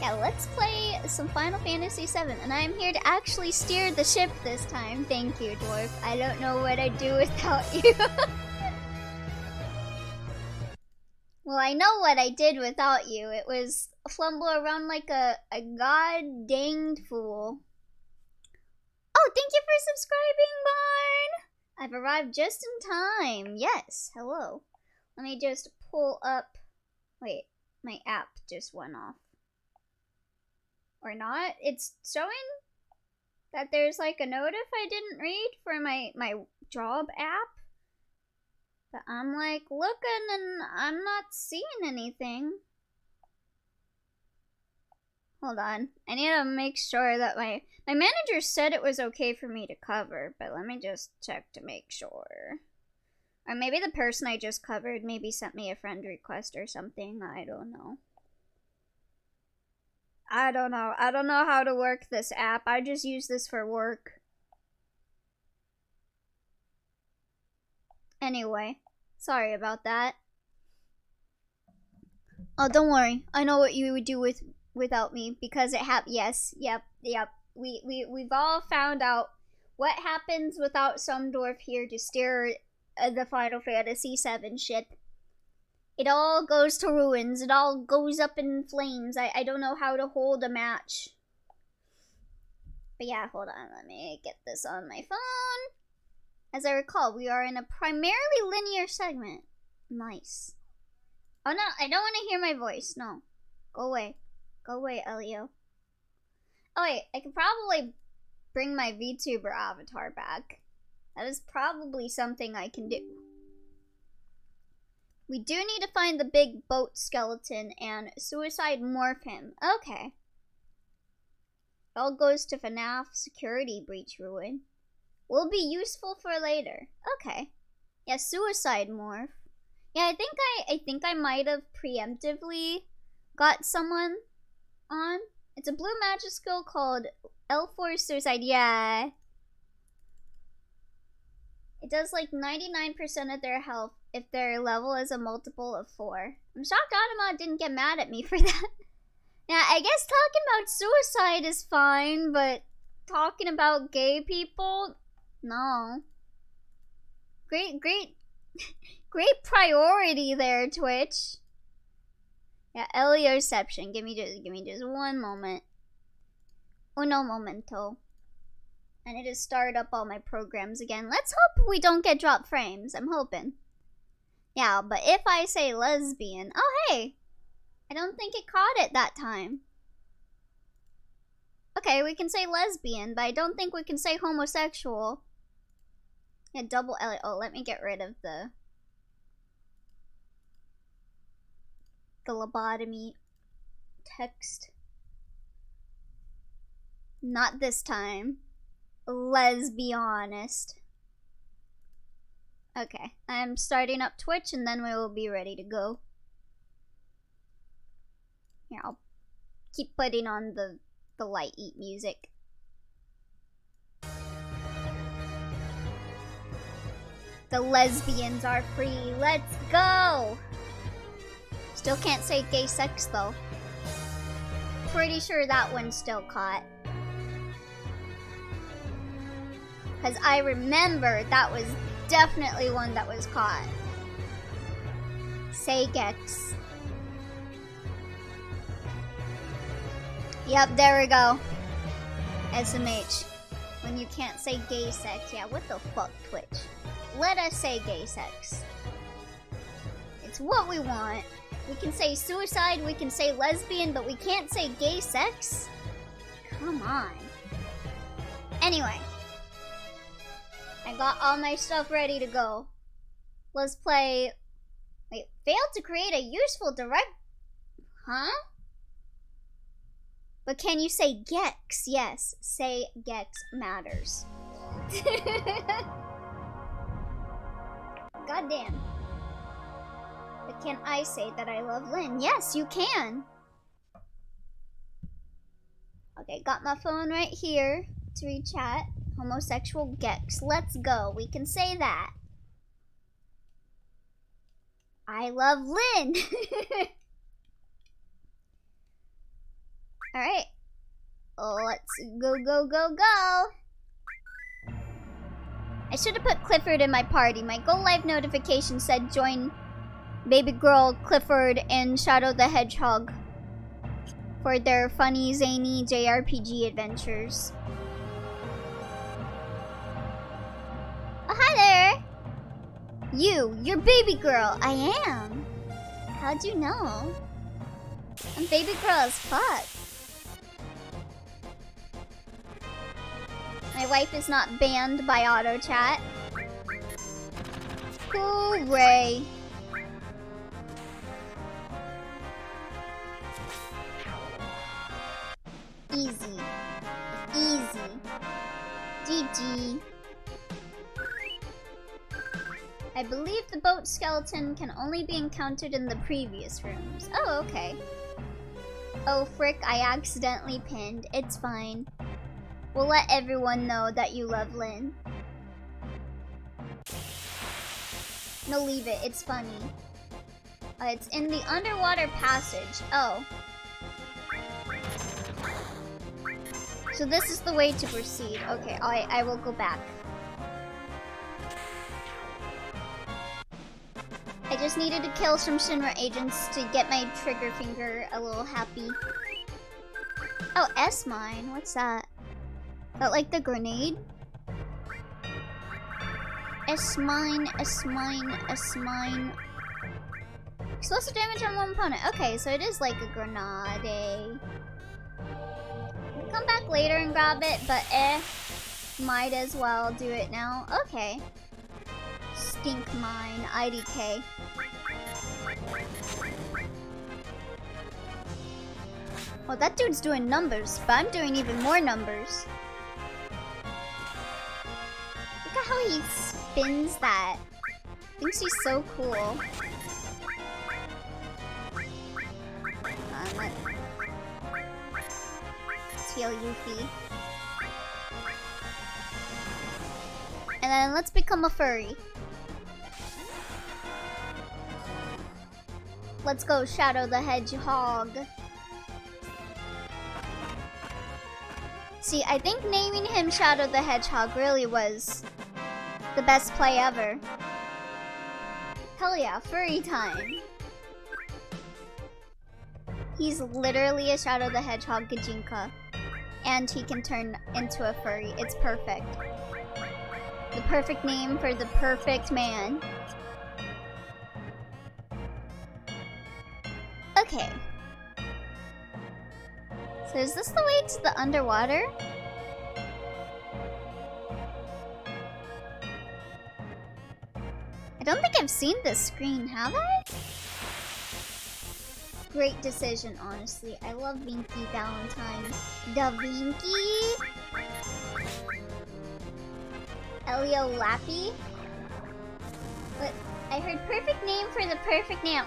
Yeah, let's play some Final Fantasy VII, and I'm here to actually steer the ship this time. Thank you, Dwarf. I don't know what I'd do without you. Well, I know what I did without you. It was flumble around like a god-danged fool. Oh, thank you for subscribing, Barn! I've arrived just in time. Yes, hello. Let me just pull up... Wait, my app just went off. Or not? It's showing that there's like a notif I didn't read for my job app. But I'm like looking and I'm not seeing anything. Hold on. I need to make sure that my manager said it was okay for me to cover, but let me just check to make sure. Or maybe the person I just covered maybe sent me a friend request or something. I don't know. I don't know. I don't know how to work this app. I just use this for work. Anyway, sorry about that. Oh, don't worry. I know what you would do without me because it yes, yep. We've all found out what happens without some dwarf here to steer the Final Fantasy VII ship. It all goes to ruins. It all goes up in flames. I don't know how to hold a match. But yeah, hold on. Let me get this on my phone. As I recall, we are in a primarily linear segment. Nice. Oh no, I don't want to hear my voice. No. Go away. Go away, Elio. Oh wait, I could probably bring my VTuber avatar back. That is probably something I can do. We do need to find the big boat skeleton and suicide morph him. Okay. It all goes to FNAF security breach ruin. Will be useful for later. Okay. Yeah, suicide morph. Yeah, I think I might have preemptively got someone on. It's a blue magic skill called L4 Suicide. Yeah. It does like 99% of their health if their level is a multiple of 4. I'm shocked Automod didn't get mad at me for that. Yeah, I guess talking about suicide is fine, but talking about gay people? No. Great priority there, Twitch. Yeah, Elioception. Give me just one moment. Uno momento. I need to start up all my programs again. Let's hope we don't get dropped frames. I'm hoping. Yeah, but if I say lesbian... Oh, hey! I don't think it caught it that time. Okay, we can say lesbian, but I don't think we can say homosexual. Yeah, double L. Oh, let me get rid of the lobotomy text. Not this time. Let's be honest. Okay, I'm starting up Twitch and then we will be ready to go. Here, I'll keep putting on the light eat music. The lesbians are free. Let's go! Still can't say gay sex though. Pretty sure that one's still caught. Because I remember that was definitely one that was caught. Say gex. Yep, there we go. SMH. When you can't say gay sex. Yeah, what the fuck, Twitch? Let us say gay sex. It's what we want. We can say suicide, we can say lesbian, but we can't say gay sex? Come on. Anyway. I got all my stuff ready to go. Let's play... Wait, failed to create a useful direct... Huh? But can you say gex? Yes, say gex matters. Goddamn. But can I say that I love Lynn? Yes, you can. Okay, got my phone right here to read chat. Homosexual gex. Let's go. We can say that. I love Lynn. Alright. Let's go, go, go, go! I should have put Clifford in my party. My Go Live notification said join Baby Girl, Clifford, and Shadow the Hedgehog for their funny, zany JRPG adventures. Oh, hi there! You're Baby Girl. I am. How'd you know? I'm Baby Girl as fuck. My wife is not banned by auto chat. Hooray! Easy. Easy. GG. I believe the boat skeleton can only be encountered in the previous rooms. Oh, okay. Oh, frick, I accidentally pinned. It's fine. We'll let everyone know that you love Lynn. No, leave it. It's funny. It's in the underwater passage. Oh. So this is the way to proceed. Okay, I will go back. I just needed to kill some Shinra agents to get my trigger finger a little happy. Oh, S-mine. What's that? Is that like the grenade? S-mine, S-mine, S-mine. Explosive damage on one opponent. Okay, so it is like a grenade. Come back later and grab it, but might as well do it now. Okay. Stink mine, IDK. Oh, that dude's doing numbers, but I'm doing even more numbers. Look at how he spins that. Thinks he's so cool. Let's heal Yuffie. And then let's become a furry. Let's go Shadow the Hedgehog. See, I think naming him Shadow the Hedgehog really was the best play ever. Hell yeah, furry time. He's literally a Shadow the Hedgehog Gajinka. And he can turn into a furry. It's perfect. The perfect name for the perfect man. Okay. So is this the way to the underwater? I don't think I've seen this screen, have I? Great decision, honestly. I love Vinky Valentine. Da Vinky? Elio Lappy? But I heard perfect name for the perfect name.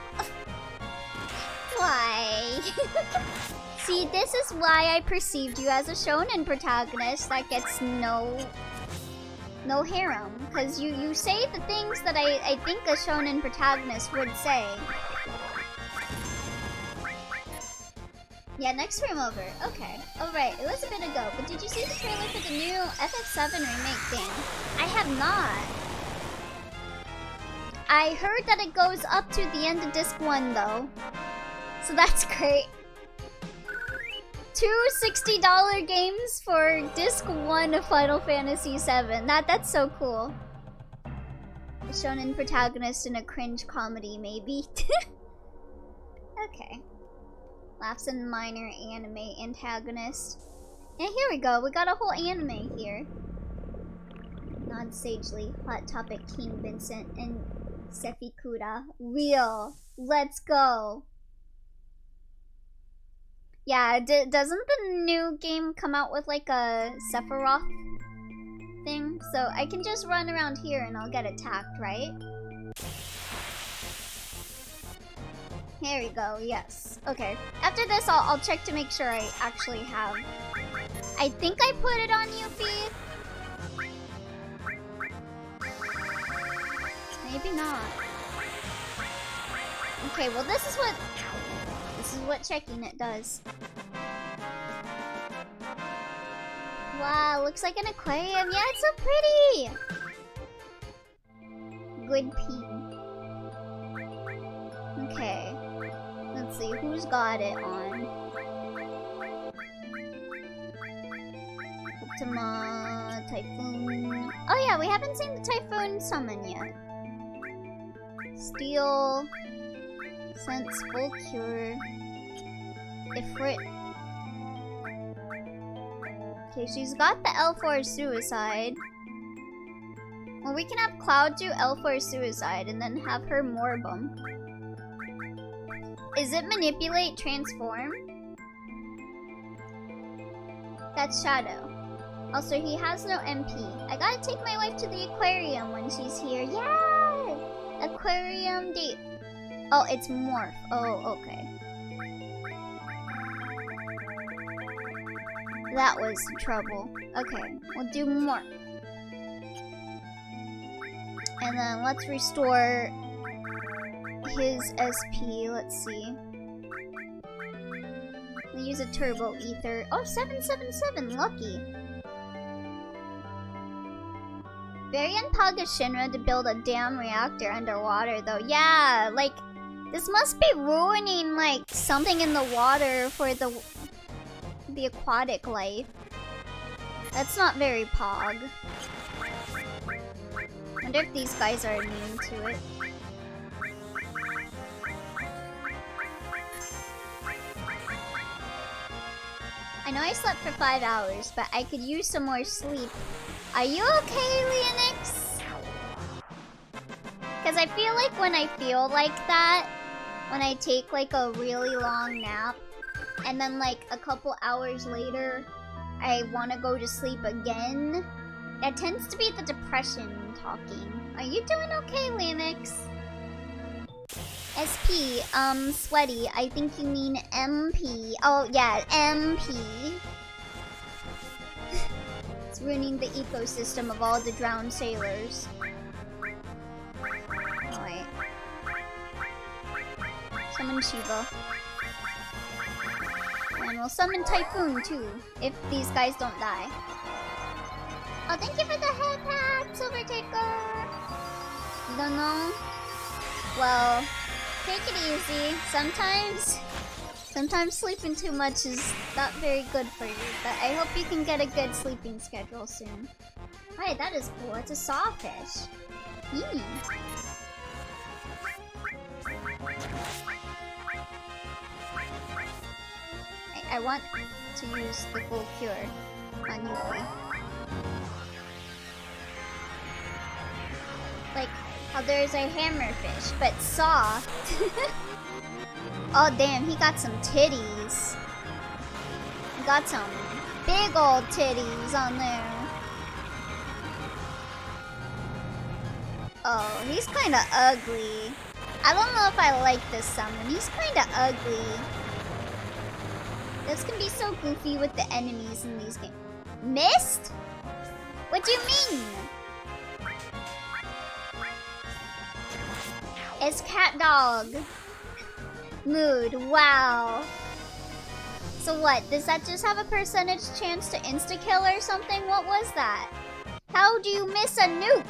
Why? See, this is why I perceived you as a shonen protagonist that gets no harem. Because you say the things that I think a shonen protagonist would say. Yeah, next room over. Okay. Alright, it was a bit ago, but did you see the trailer for the new FF7 remake thing? I have not. I heard that it goes up to the end of disc 1 though. So that's great. Two $60 games for disc 1 of Final Fantasy VII. That's so cool. A shonen protagonist in a cringe comedy, maybe. Okay. Laughs and minor anime antagonist. And here we go. We got a whole anime here. Non-sagely. Hot Topic King Vincent and Sefikura. Real. Let's go. Yeah, doesn't the new game come out with like a Sephiroth thing? So I can just run around here and I'll get attacked, right? Here we go, yes. Okay, after this I'll check to make sure I actually have. I think I put it on Yuffie. Maybe not. Okay, well this is what checking it does. Wow, looks like an aquarium. Yeah, it's so pretty. Good pee. Okay. Let's see, who's got it on? Ultima, Typhoon. Oh yeah, we haven't seen the Typhoon summon yet. Steel. Sense, full cure. Ifrit. Okay, she's got the L4 suicide. Well, we can have Cloud do L4 suicide and then have her Morbum. Is it manipulate transform? That's Shadow. Also, he has no MP. I gotta take my wife to the aquarium when she's here. Yeah! Aquarium date. Oh, it's Morph. Oh, okay. That was the trouble. Okay, we'll do Morph. And then let's restore his SP. Let's see. We use a Turbo Ether. Oh, 777. Lucky. Varian Paga Shinra to build a dam reactor underwater, though. Yeah, like, this must be ruining, like, something in the water for the aquatic life. That's not very Pog. Wonder if these guys are immune to it. I know I slept for 5 hours, but I could use some more sleep. Are you okay, Leonix? Because I feel like when I feel like that, when I take like a really long nap, and then like a couple hours later, I want to go to sleep again, that tends to be the depression talking. Are you doing okay, Leonix? SP, sweaty, I think you mean MP. Oh, yeah, MP. It's ruining the ecosystem of all the drowned sailors. Oh, wait. Summon Shiva. And we'll summon Typhoon, too, if these guys don't die. Oh, thank you for the head pack, Silver Taker! You don't know? Well, take it easy. Sometimes sleeping too much is not very good for you, but I hope you can get a good sleeping schedule soon. Hey, that is cool. It's a sawfish. I want to use the full cure on Yuki. Like how there's a hammerfish, but soft. Oh damn, he got some titties. He got some big old titties on there. Oh, he's kinda ugly. I don't know if I like this summon. He's kinda ugly. This can be so goofy with the enemies in these games. Mist? What do you mean? It's cat dog. Mood, wow. So what, does that just have a percentage chance to insta-kill or something? What was that? How do you miss a nuke?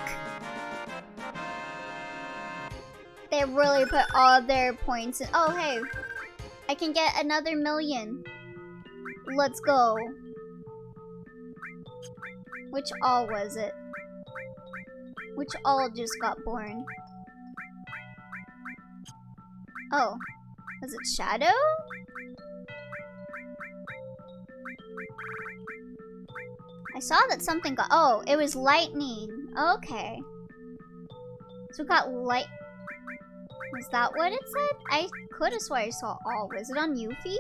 They really put all their points in. Oh, hey. I can get another 1,000,000. Let's go. Which all was it? Which all just got born? Oh. Was it Shadow? I saw that something got... Oh, it was lightning. Okay. So we got light... Was that what it said? I could have sworn I saw all. Was it on Yuffie?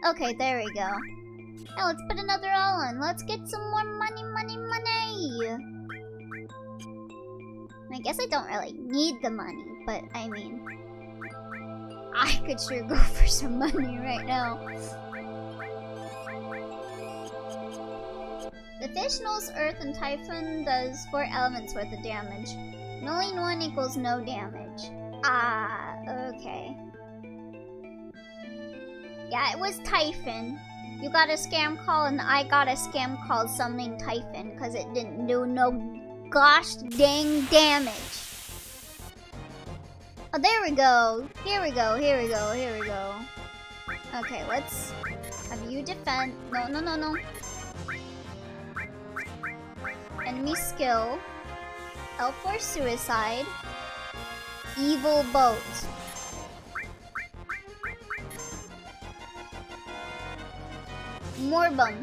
Okay, there we go. Now let's put another all on. Let's get some more money, money, money! I guess I don't really need the money, but I mean... I could sure go for some money right now. The fish knows Earth and Typhoon does 4 elements worth of damage. Knowing 1 equals no damage. Ah, okay. Yeah, it was Typhon. You got a scam call and I got a scam call summoning Typhon because it didn't do no gosh dang damage. Oh, there we go. Here we go. Here we go. Here we go. Okay, let's have you defend. No, no, no, no. Enemy skill. L4 suicide. Evil boat. Morbum.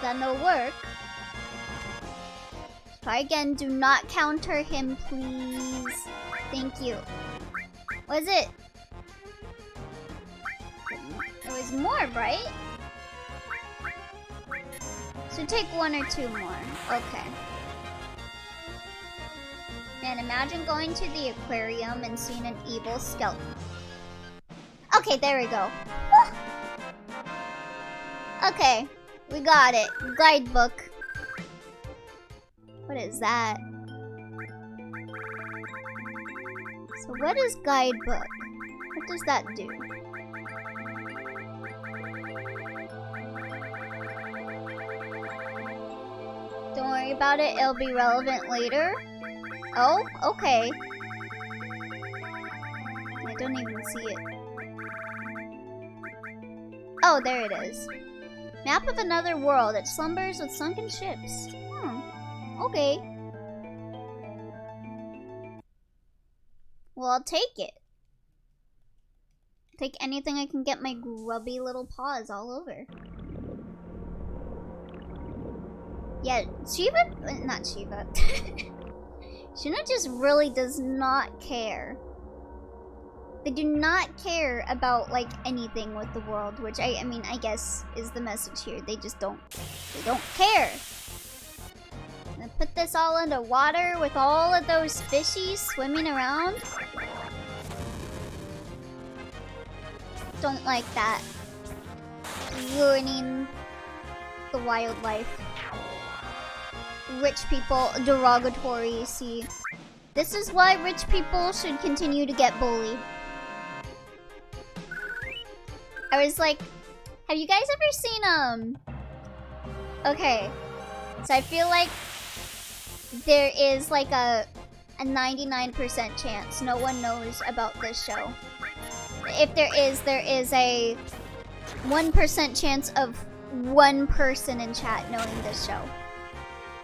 That no work. Try again. Do not counter him, please. Thank you. Was it? It was Morb, right? So take 1 or 2 more. Okay. Man, imagine going to the aquarium and seeing an evil skeleton. Okay, there we go. Woo! Okay, we got it. Guidebook. What is that? So what is guidebook? What does that do? Don't worry about it, it'll be relevant later. Oh, okay. I don't even see it. Oh, there it is. Map of another world. It slumbers with sunken ships. Okay. Well, I'll take it. Take anything I can get my grubby little paws all over. Yeah, Shiva... Not Shiva. Shuna just really does not care. They do not care about, like, anything with the world, which I mean, I guess is the message here. They just don't care. I'm gonna put this all into water with all of those fishies swimming around. Don't like that. Ruining the wildlife. Rich people, derogatory, see. This is why rich people should continue to get bullied. I was like, have you guys ever seen, okay, so I feel like there is like a 99% chance no one knows about this show. If there is a 1% chance of one person in chat knowing this show.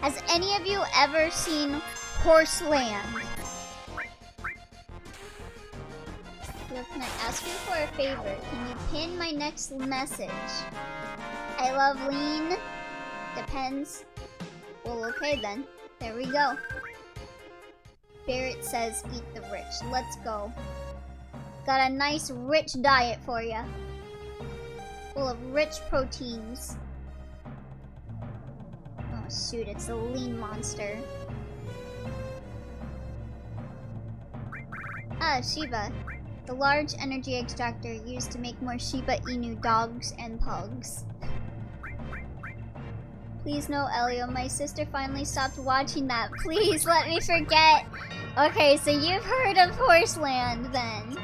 Has any of you ever seen Horseland? Can I ask you for a favor? Can you pin my next message? I love lean. Depends. Well, okay then. There we go. Barrett says eat the rich. Let's go. Got a nice rich diet for you. Full of rich proteins. Oh shoot, it's a lean monster. Ah, Shiba. The large energy extractor used to make more Shiba Inu dogs and pugs. Please no, Elio. My sister finally stopped watching that. Please let me forget. Okay, so you've heard of Horseland then.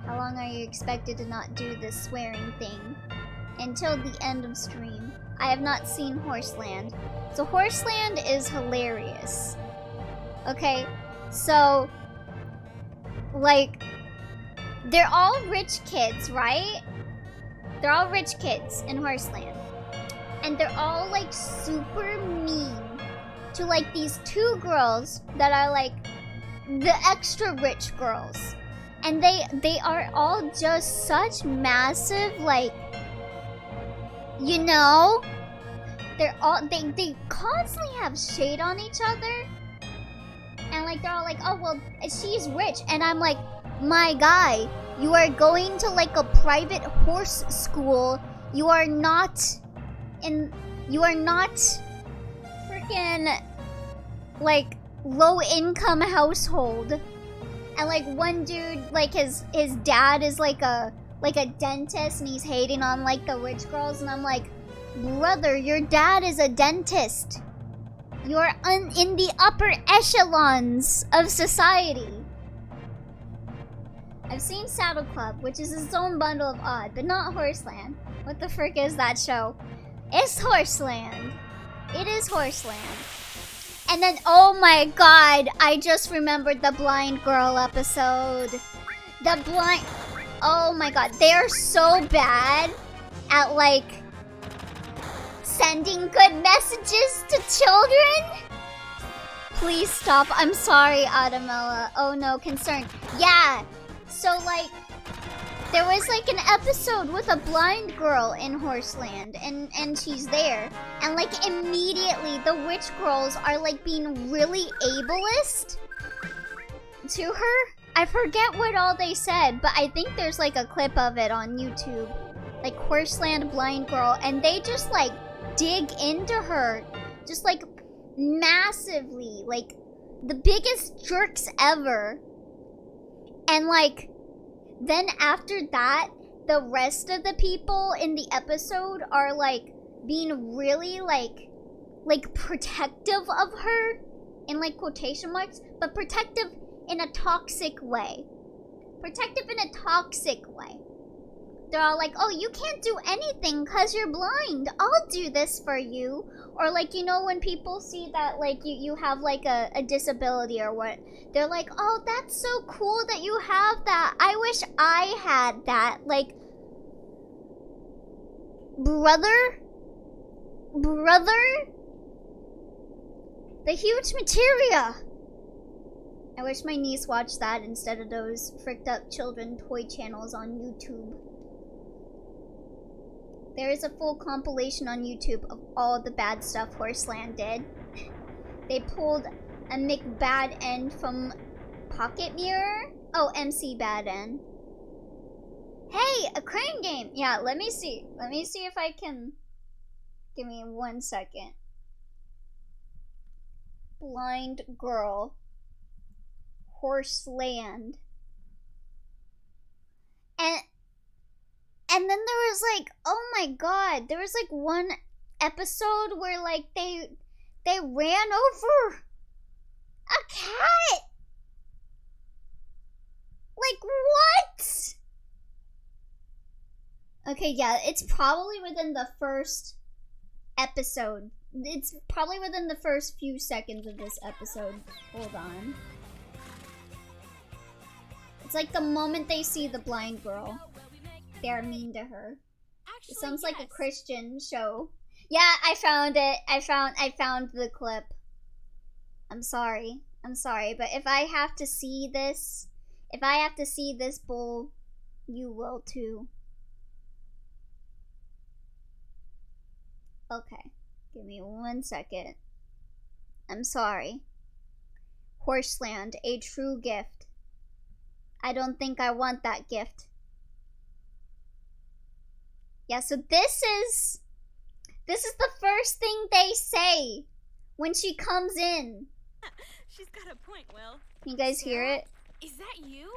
How long are you expected to not do this swearing thing? Until the end of stream. I have not seen Horseland. So Horseland is hilarious. Okay, so... like, they're all rich kids, right? They're all rich kids in Horseland. And they're all, like, super mean to, like, these 2 girls that are, like, the extra rich girls. And they are all just such massive, like, you know? They're all, they constantly have shade on each other. And like they're all like, oh well, she's rich, and I'm like, my guy, you are going to like a private horse school. You are not freaking like low income household. And like one dude, like his dad is like a dentist, and he's hating on like the rich girls, and I'm like, brother, your dad is a dentist. You're in the upper echelons of society. I've seen Saddle Club, which is its own bundle of odd, but not Horseland. What the frick is that show? It's Horseland. It is Horseland. And then, oh my god, I just remembered the Blind Girl episode. Oh my god, they are so bad at, like, sending good messages to children. Please stop. I'm sorry, Adamella. Oh no, concern. Yeah, so, like, there was, like, an episode with a blind girl in Horseland, and she's there. And, like, immediately the witch girls are, like, being really ableist to her. I forget what all they said, but I think there's, like, a clip of it on YouTube. Like, Horseland blind girl, and they just, like, dig into her. Just, like, massively. Like, the biggest jerks ever. And, like, then after that, the rest of the people in the episode are, like, being really, like protective of her, in, like, quotation marks, but protective in a toxic way. Protective in a toxic way. They're all like, oh, you can't do anything because you're blind. I'll do this for you. Or, like, you know, when people see that, like, you have, like, a disability or what, they're like, oh, that's so cool that you have that. I wish I had that. Like, brother? The huge materia. I wish my niece watched that instead of those fricked up children toy channels on YouTube. There is a full compilation on YouTube of all the bad stuff Horseland did. They pulled a McBad End from Pocket Mirror? Oh, MC Bad End. Hey, a crane game! Yeah, let me see. Let me see if I can... Give me 1 second. Blind Girl. Horseland. And then there was, like, oh my god, there was, like, one episode where, like, they ran over a cat. Like, what? Okay, yeah, it's probably within the first episode. It's probably within the first few seconds of this episode. Hold on. It's like the moment they see the blind girl, they're mean to her. Actually, it sounds like a Christian show. Yeah, I found it. I found the clip. I'm sorry, but if I have to see this, bull, you will too. Okay, give me 1 second. I'm sorry. Horseland, a true gift. I don't think I want that gift. Yeah, so this is the first thing they say when she comes in. She's got a point, Will. Can you guys hear it? Is that you?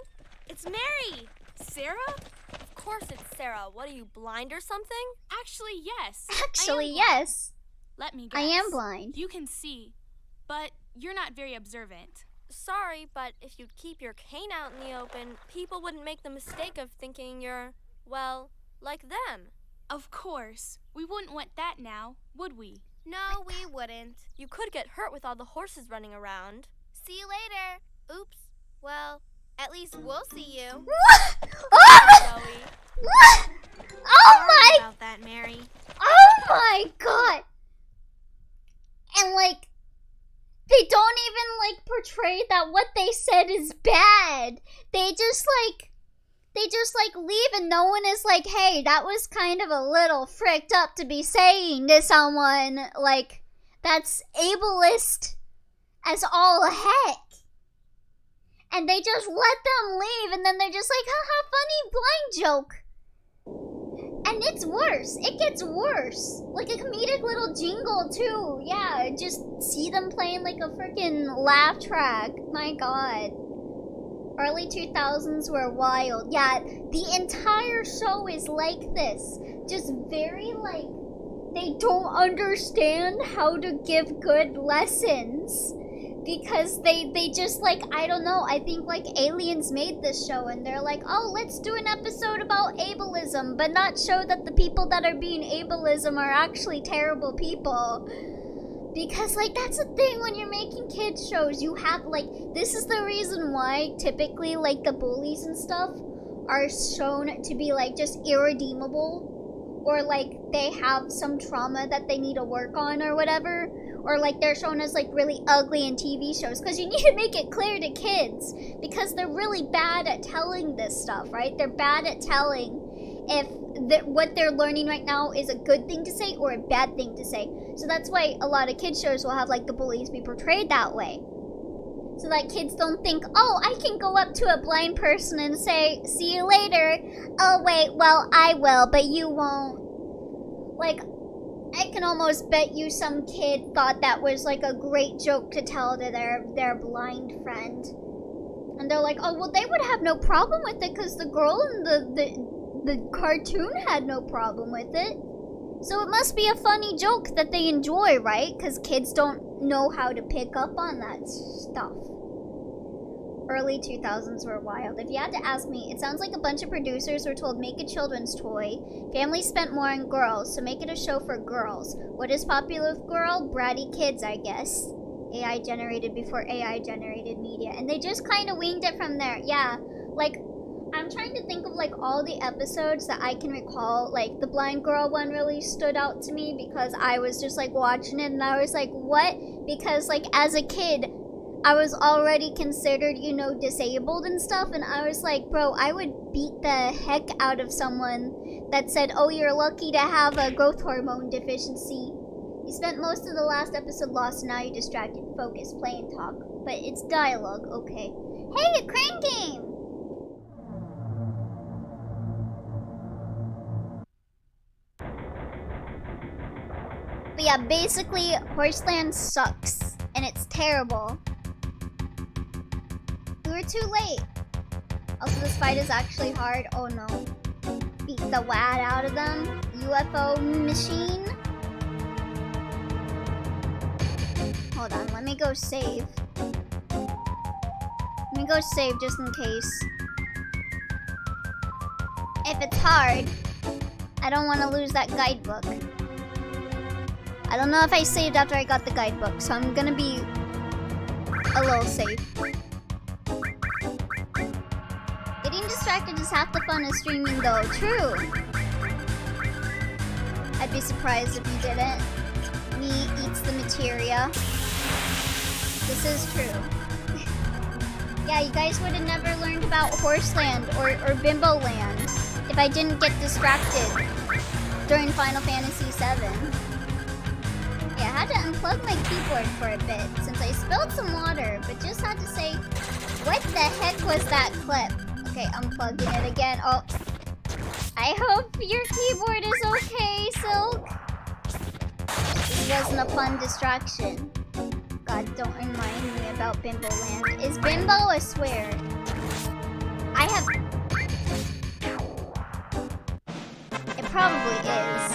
It's Mary! Sarah? Of course it's Sarah. What are you, blind or something? Actually, yes. Actually, yes. Let me guess. I am blind. You can see, but you're not very observant. Sorry, but if you'd keep your cane out in the open, people wouldn't make the mistake of thinking you're, well, like them. Of course. We wouldn't want that now, would we? No, we wouldn't. You could get hurt with all the horses running around. See you later. Oops. Well, at least we'll see you. What? Sorry, Zoe. What? Oh Sorry my! about that, Mary. Oh my god! And like, they don't even like portray that what they said is bad. They just leave and no one is like, hey, that was kind of a little fricked up to be saying to someone like that's ableist as all heck. And they just let them leave and then they're just like, haha, funny blind joke. And it's worse. It gets worse. Like a comedic little jingle too. Yeah, just see them playing like a freaking laugh track. My god. Early 2000s were wild. Yeah, the entire show is like this. Just very like, they don't understand how to give good lessons. because they just like, I don't know, I think like aliens made this show and they're like, oh, let's do an episode about ableism, but not show that the people that are being ableism are actually terrible people. Because like that's the thing when you're making kids shows, you have like, this is the reason why typically like the bullies and stuff are shown to be like just irredeemable, or like they have some trauma that they need to work on or whatever. Or like they're shown as like really ugly in TV shows, because you need to make it clear to kids, because they're really bad at telling this stuff, right? They're bad at telling if what they're learning right now is a good thing to say or a bad thing to say. So that's why a lot of kids shows will have like the bullies be portrayed that way, so that kids don't think, oh, I can go up to a blind person and say, see you later. Oh wait, well I will, but you won't. Like, I can almost bet you some kid thought that was like a great joke to tell to their blind friend. And they're like, oh, well, they would have no problem with it because the girl in the cartoon had no problem with it. So it must be a funny joke that they enjoy, right? Because kids don't know how to pick up on that stuff. Early 2000s were wild. If you had to ask me, it sounds like a bunch of producers were told, make a children's toy. Families spent more on girls, so make it a show for girls. What is popular with girl? Bratty kids, I guess. AI generated before AI generated media. And they just kind of winged it from there. Yeah, like, I'm trying to think of like all the episodes that I can recall. Like the blind girl one really stood out to me because I was just like watching it and I was like, what? Because like as a kid, I was already considered, you know, disabled and stuff, and I was like, bro, I would beat the heck out of someone that said, oh, you're lucky to have a growth hormone deficiency. You spent most of the last episode lost, and now you're distracted. Focus, play and talk. But it's dialogue, okay. Hey, a crane game! But yeah, basically, Horseland sucks, and it's terrible. We were too late. Also, this fight is actually hard. Oh no. Beat the wad out of them. UFO machine. Hold on, let me go save. Let me go save just in case. If it's hard, I don't want to lose that guidebook. I don't know if I saved after I got the guidebook, so I'm gonna be a little safe. Getting distracted is half the fun of streaming though. True. I'd be surprised if you didn't. Me eats the materia. This is true. Yeah, you guys would have never learned about Horseland or Bimbo Land if I didn't get distracted during Final Fantasy VII. Yeah, I had to unplug my keyboard for a bit since I spilled some water, but just had to say, what the heck was that clip? Okay, unplugging it again. Oh, I hope your keyboard is okay, Silk. This wasn't a fun distraction. God, don't remind me about Bimbo Land. Is Bimbo a swear? I have... It probably is.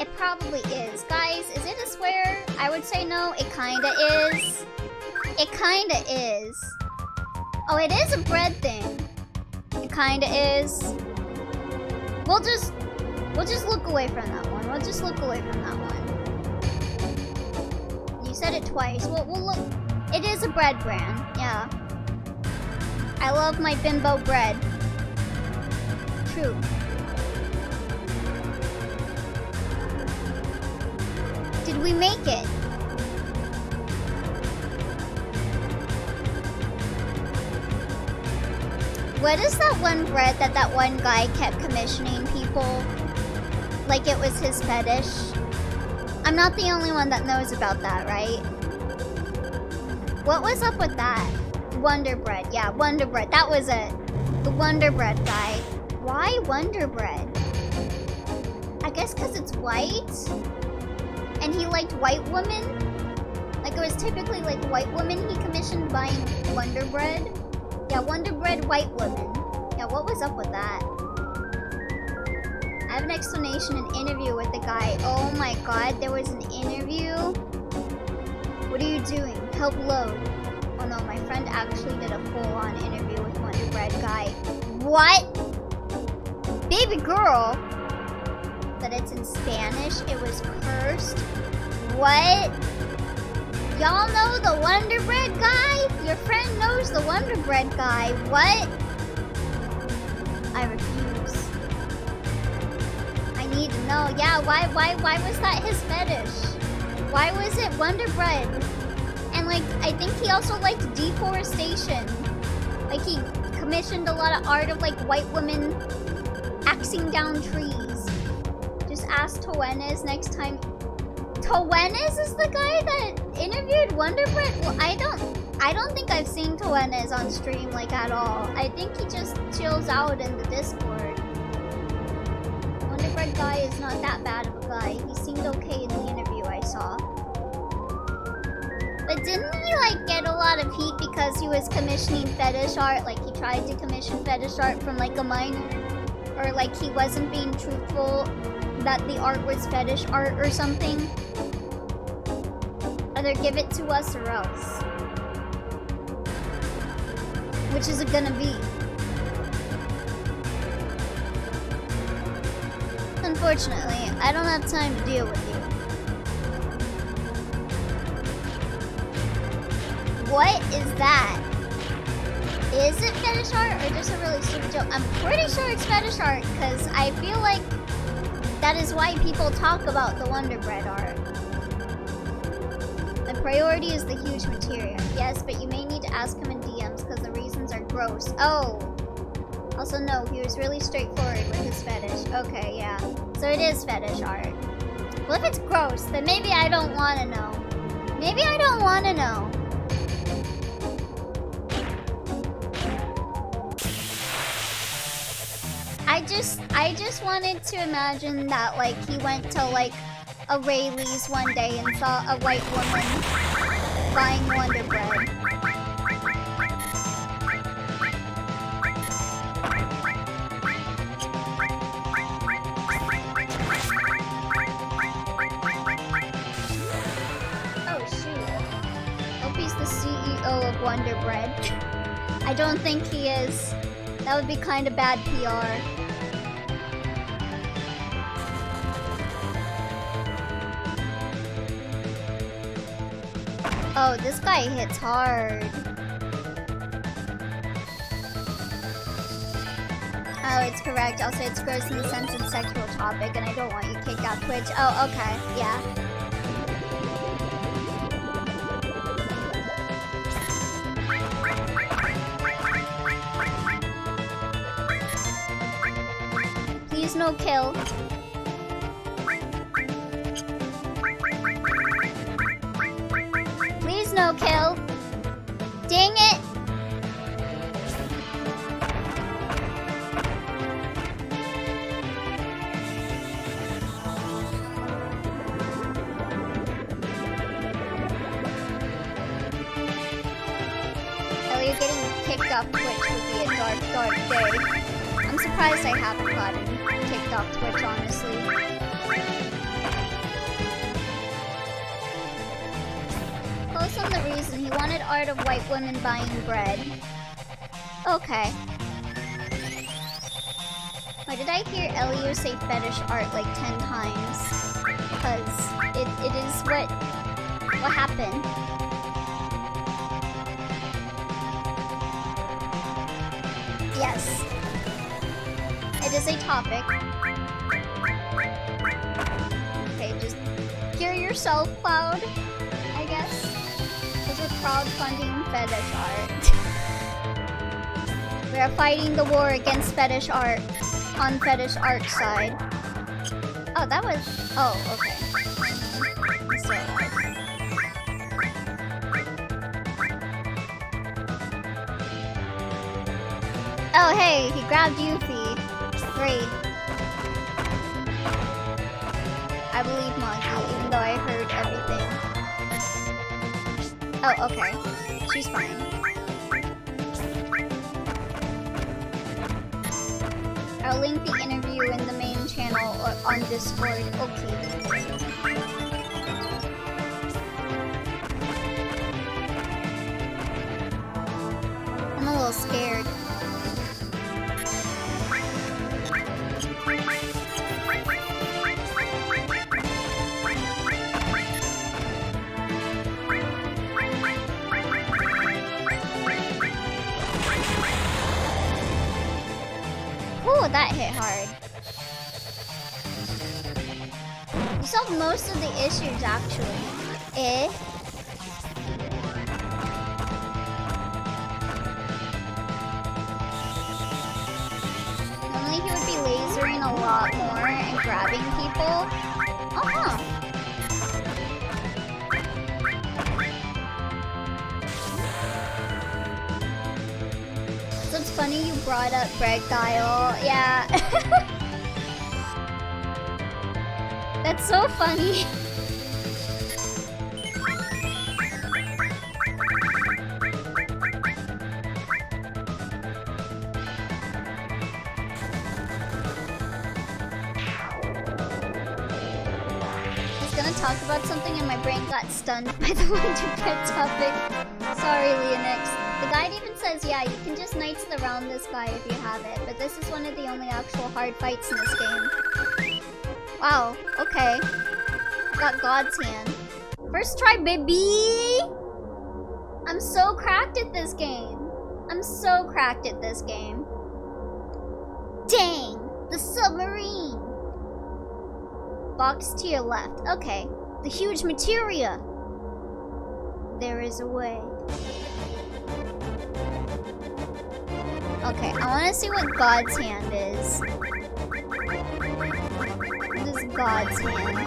It probably is. Guys, is it a swear? I would say no. It kinda is. It kinda is. Oh, it is a bread thing. It kinda is. We'll just look away from that one. We'll just look away from that one. You said it twice. We'll look. It is a bread brand. Yeah. I love my Bimbo bread. True. Did we make it? What is that one bread that one guy kept commissioning people? Like it was his fetish? I'm not the only one that knows about that, right? What was up with that? Wonder Bread. Yeah, Wonder Bread. That was it. The Wonder Bread guy. Why Wonder Bread? I guess because it's white? And he liked white women? Like it was typically like white women he commissioned buying Wonder Bread? Yeah, Wonder Bread white women. Yeah, what was up with that? I have an explanation, an interview with the guy. Oh my god, there was an interview? What are you doing? Help load. Oh no, my friend actually did a full-on interview with Wonder Bread guy. What? Baby girl? That it's in Spanish. It was cursed. What? Y'all know the Wonder Bread guy? Your friend knows the Wonder Bread guy. What? I refuse. I need to know. Yeah, why was that his fetish? Why was it Wonder Bread? And like, I think he also liked deforestation. Like he commissioned a lot of art of like white women axing down trees. Just ask Towenes next time. Towenes is the guy that interviewed Wonder Bread? Well, I don't think I've seen Towenes on stream like at all. I think he just chills out in the Discord. Wonder Bread guy is not that bad of a guy. He seemed okay in the interview I saw. But didn't he like get a lot of heat because he was commissioning fetish art? Like he tried to commission fetish art from like a minor? Or like he wasn't being truthful that the art was fetish art or something? Either give it to us or else. Which is it gonna be? Unfortunately, I don't have time to deal with you. What is that? Is it fetish art or just a really stupid joke? I'm pretty sure it's fetish art because I feel like that is why people talk about the Wonder Bread art. The priority is the huge materia. Yes, but you may need to ask him in DMs because the reasons are gross. Oh! Also, no, he was really straightforward with his fetish. Okay, yeah. So it is fetish art. Well, if it's gross, then maybe I don't want to know. Maybe I don't want to know. I just wanted to imagine that like he went to like a Rayleigh's one day and saw a white woman buying Wonder Bread. Oh shoot. Hope he's the CEO of Wonder Bread. I don't think he is. That would be kind of bad PR. Oh, this guy hits hard. Oh, it's correct. Also, it's gross in the sense of sexual topic, and I don't want you kicked off Twitch. Oh, okay. Yeah. Please no kill. Please no kill. Dang it. Elliot getting kicked off Twitch would be a dark, dark day. I'm surprised I haven't gotten kicked off Twitch, honestly. Close on the reason. He wanted art of white women buying bread. Okay. Why did I hear Elio say fetish art like 10 times? Because it is what happened. Yes. It is a topic. Okay, just cure yourself, Cloud, I guess. Because we're crowdfunding fetish art. We are fighting the war against fetish art on fetish art side. Oh, that was... Oh, okay. So... Oh, hey, he grabbed Yuffie. Great. I believe Monkey, even though I heard everything. Oh, okay. She's fine. I'll link the interview in the main channel or on Discord. Okay. I'm a little scared. Ooh, that hit hard. You solved most of the issues, actually. Normally he would be lasering a lot more and grabbing people. Uh-huh. So it's funny you brought up Bread Guile. Yeah. That's so funny. Talk about something and my brain got stunned by the Wonderbread topic. Sorry, Leonix. The guide even says, yeah, you can just Knights the Realm this guy if you have it, but this is one of the only actual hard fights in this game. Wow, okay. Got God's Hand. First try, baby! I'm so cracked at this game. I'm so cracked at this game. Dang! The submarine! Box to your left. Okay. The huge materia. There is a way. Okay, I want to see what God's Hand is. What is God's Hand?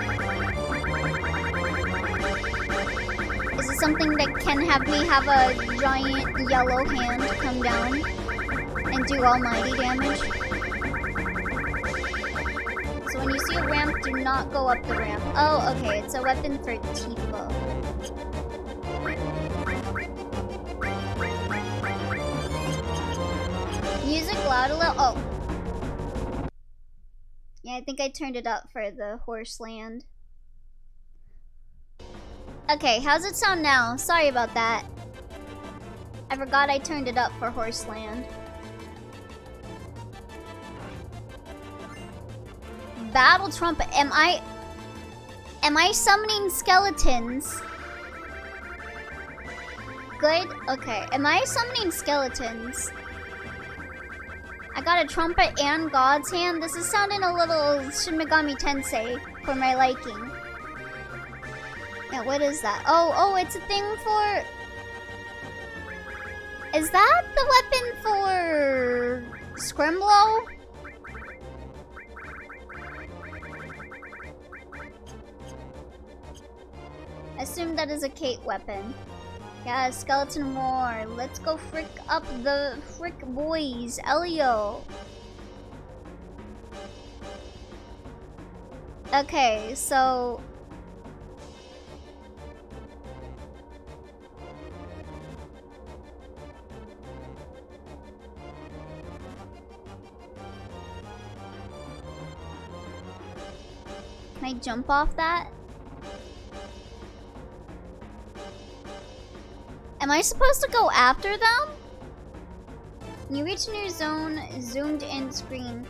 Is it something that can have me have a giant yellow hand come down and do almighty damage? So when you see a ramp, do not go up the ramp. Oh, okay, it's a weapon for Tifa. Music loud a little. Oh. Yeah, I think I turned it up for the horse land. Okay, how's it sound now? Sorry about that. I forgot I turned it up for horse land. Battle trumpet. Am I summoning skeletons? Good. Okay. Am I summoning skeletons? I got a trumpet and God's Hand. This is sounding a little Shin Megami Tensei for my liking. Yeah, what is that? Oh, it's a thing for... Is that the weapon for... Scrimblow? Assume that is a Kate weapon. Yeah, skeleton war. Let's go frick up the frick boys. Elio. Okay, so... Can I jump off that? Am I supposed to go after them? When you reach a new zone, zoomed in screen.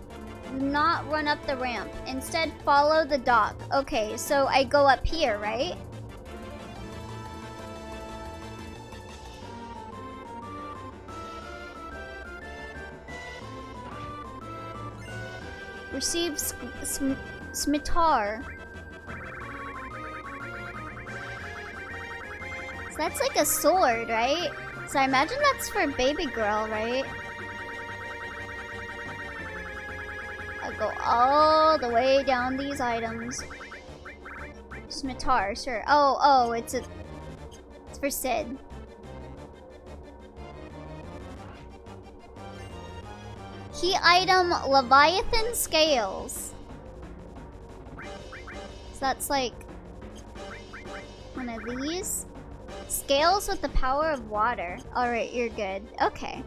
Do not run up the ramp. Instead, follow the dock. Okay, so I go up here, right? Receive Smitar. So that's like a sword, right? So I imagine that's for baby girl, right? I'll go all the way down these items. Smitar, sure. Oh, it's for Sid. Key item, Leviathan Scales. So that's like one of these. Scales with the power of water. Alright, you're good. Okay.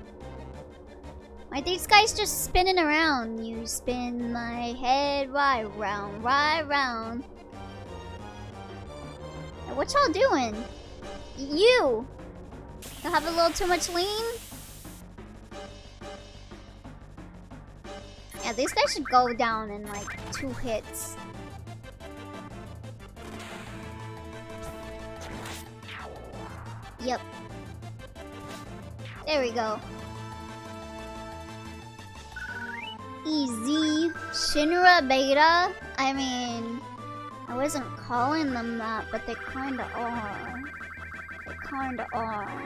Why are these guys just spinning around? You spin my head right round, right round. What y'all doing? You! Y'all have a little too much lean? Yeah, these guys should go down in like 2 hits. Yep. There we go. Easy. Shinra Beta? I mean, I wasn't calling them that, but they kinda are. They kinda are.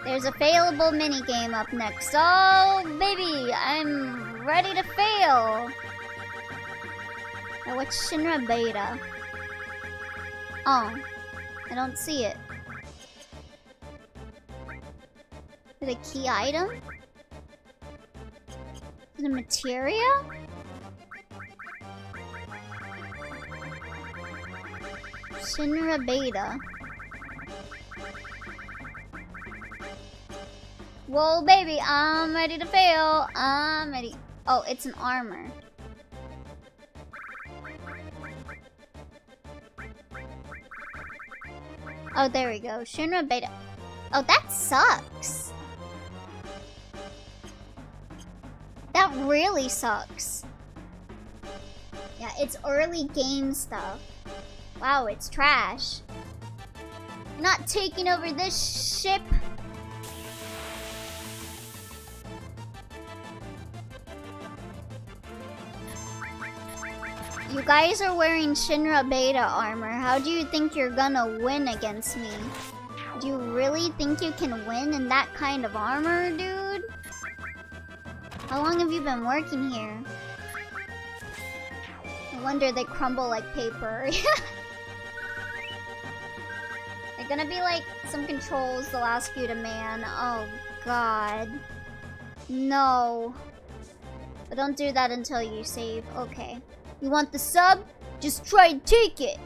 There's a failable minigame up next. Oh, baby, I'm ready to fail. Now, what's Shinra Beta? Oh, I don't see it. Is it a key item? Is it a materia? Shinra Beta. Whoa, baby, I'm ready to fail. I'm ready. Oh, it's an armor. Oh, there we go. Shinra Beta. Oh, that sucks. That really sucks. Yeah, it's early game stuff. Wow, it's trash. Not taking over this ship. You guys are wearing Shinra Beta armor. How do you think you're gonna win against me? Do you really think you can win in that kind of armor, dude? How long have you been working here? No wonder they crumble like paper. They're gonna be like some controls they'll ask you to man. Oh god. No. But don't do that until you save. Okay. You want the sub? Just try and take it.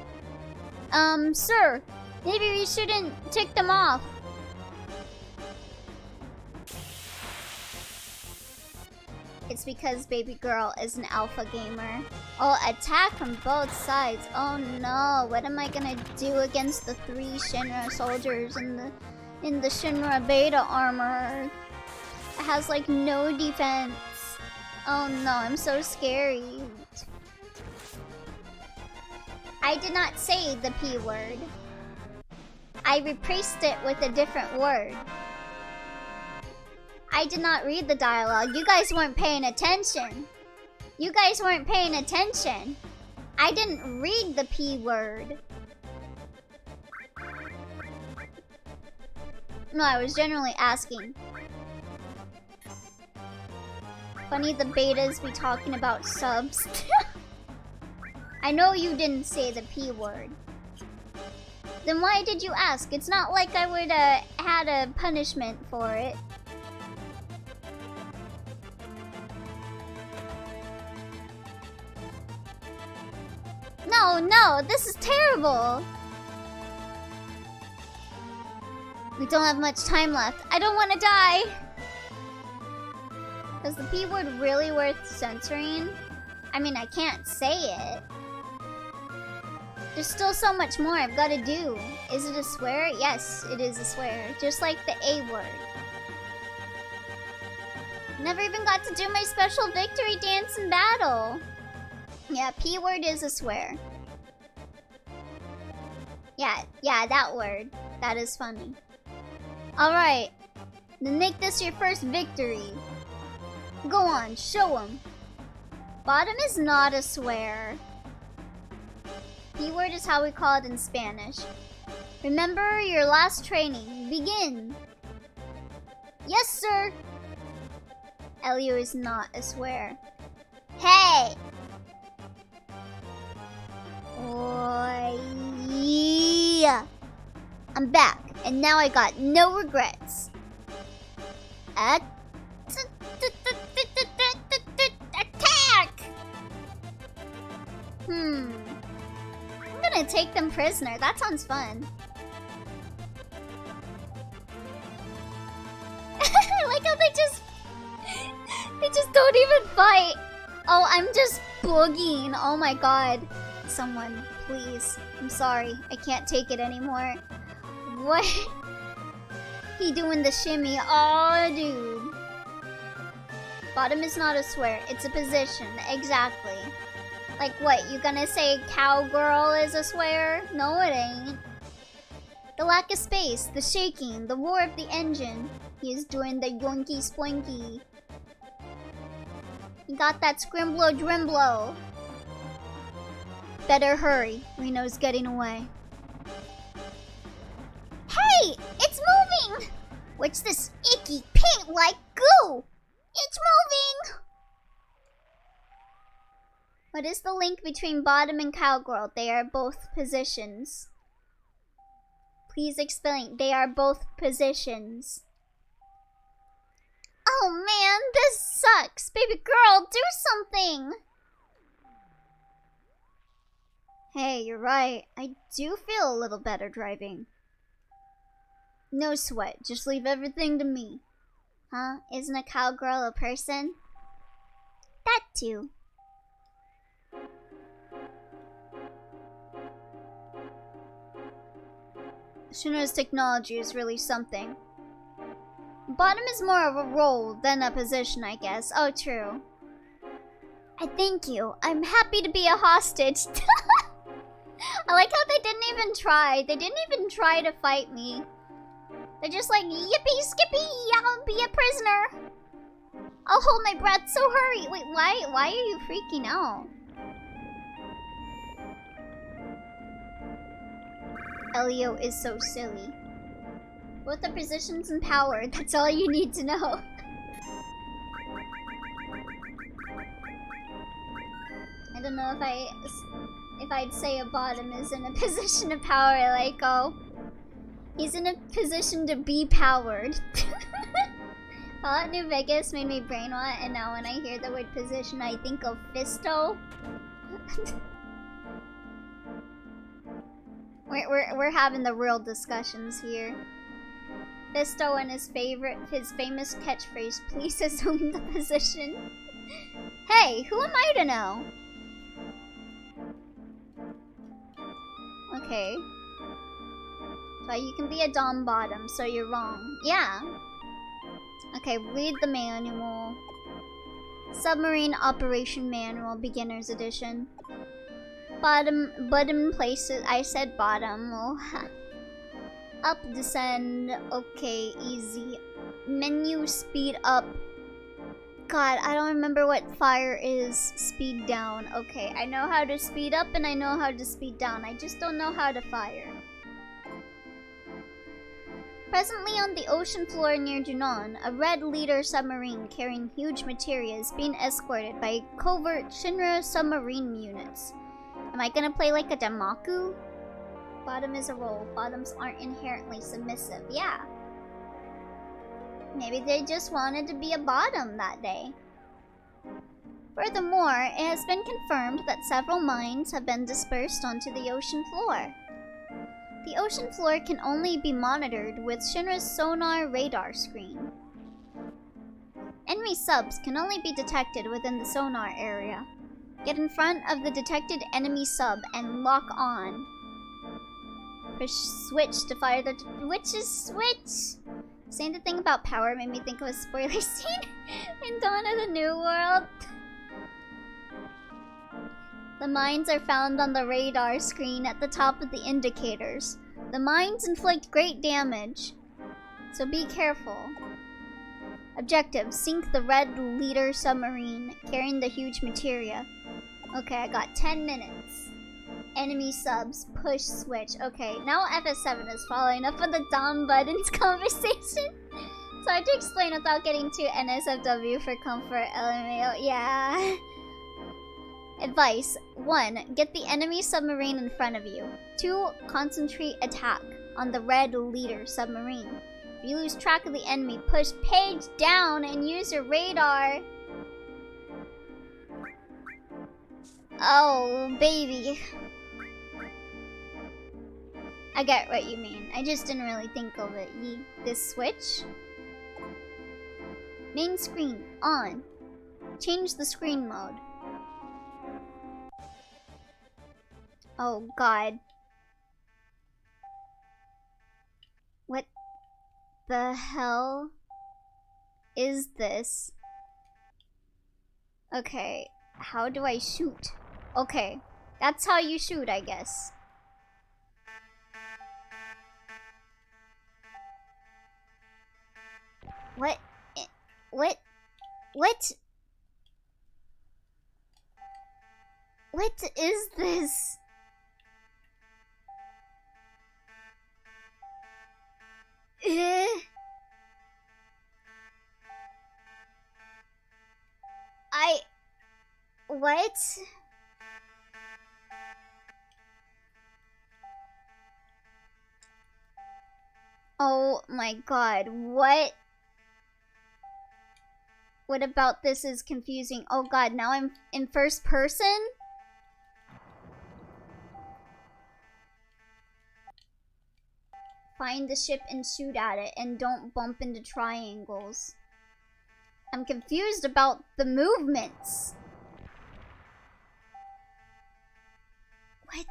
Sir, maybe we shouldn't take them off. It's because baby girl is an alpha gamer. Oh, attack from both sides. Oh no, what am I gonna do against the 3 Shinra soldiers in the Shinra Beta armor? It has like no defense. Oh no, I'm so scary. I did not say the P word. I replaced it with a different word. I did not read the dialogue. You guys weren't paying attention. You guys weren't paying attention. I didn't read the P word. No, I was generally asking. Funny the betas be talking about subs. I know you didn't say the P word. Then why did you ask? It's not like I would had a punishment for it. No, this is terrible. We don't have much time left. I don't want to die. Is the P word really worth censoring? I mean, I can't say it. There's still so much more I've got to do. Is it a swear? Yes, it is a swear. Just like the A word. Never even got to do my special victory dance in battle. Yeah, P word is a swear. Yeah, that word. That is funny. Alright. Then make this your first victory. Go on, show 'em. Bottom is not a swear. P word is how we call it in Spanish. Remember your last training. Begin. Yes, sir. Elio is not a swear. Hey! Oh, yeah. I'm back, and now I got no regrets. Attack! I'm gonna take them prisoner. That sounds fun. I like how they just don't even fight. Oh, I'm just boogieing. Oh my god. Someone, please. I'm sorry. I can't take it anymore. What? He doing the shimmy. Oh, dude. Bottom is not a swear, it's a position. Exactly. Like what, you gonna say cowgirl is a swear? No, it ain't. The lack of space, the shaking, the roar of the engine. He is doing the yoinky spoinky. He got that scrimblow drimblow. Better hurry, Reno's getting away. Hey! It's moving! What's this icky paint-like goo? It's moving! What is the link between Bottom and Cowgirl? They are both positions. Please explain. They are both positions. Oh man, this sucks. Baby girl, do something! Hey, you're right. I do feel a little better driving. No sweat. Just leave everything to me. Huh? Isn't a cowgirl a person? That too. Shinra's technology is really something. Bottom is more of a role than a position, I guess. Oh, true. I thank you. I'm happy to be a hostage. I like how they didn't even try. They didn't even try to fight me. They're just like, yippee skippy, I'll be a prisoner. I'll hold my breath, so hurry. Wait, why are you freaking out? Elio is so silly. Both the positions and power, that's all you need to know. I don't know if I'd say a bottom is in a position of power, like, oh, he's in a position to be powered. Fallout New Vegas made me brain rot, and now when I hear the word position, I think of Fisto. We're having the real discussions here. Fisto and his famous catchphrase, please assume the position. Hey, who am I to know? Okay. So you can be a Dom bottom, so you're wrong. Yeah. Okay, read the manual. Submarine Operation Manual, Beginner's Edition. Bottom places. I said bottom. Oh, up, descend. Okay, easy. Menu, speed up. God, I don't remember what fire is. Speed down. Okay, I know how to speed up and I know how to speed down. I just don't know how to fire. Presently on the ocean floor near Junon, a red leader submarine carrying huge materia is being escorted by covert Shinra submarine units. Am I gonna play like a Damaku? Bottom is a role. Bottoms aren't inherently submissive. Yeah. Maybe they just wanted to be a bottom that day. Furthermore, it has been confirmed that several mines have been dispersed onto the ocean floor. The ocean floor can only be monitored with Shinra's sonar radar screen. Enemy subs can only be detected within the sonar area. Get in front of the detected enemy sub and lock on. Push switch to fire the... Which is switch? Saying the thing about power made me think of a spoiler scene in Dawn of the New World. The mines are found on the radar screen at the top of the indicators. The mines inflict great damage, so be careful. Objective, sink the red leader submarine carrying the huge materia. Okay, I got 10 minutes. Enemy subs, push switch. Okay, now FS7 is following up on the Dom Buttons conversation. So I had to explain without getting too NSFW for comfort, LMAO. Yeah. Advice. 1. Get the enemy submarine in front of you. 2. Concentrate attack on the red leader submarine. If you lose track of the enemy, push page down and use your radar. Oh, baby. I get what you mean. I just didn't really think of it. This switch? Main screen, on. Change the screen mode. Oh god. What the hell is this? Okay, how do I shoot? Okay, that's how you shoot, I guess. What? What? What? What is this? What? Oh my god, what? What about this is confusing? Oh god, now I'm in first person? Find the ship and shoot at it, and don't bump into triangles. I'm confused about the movements. What?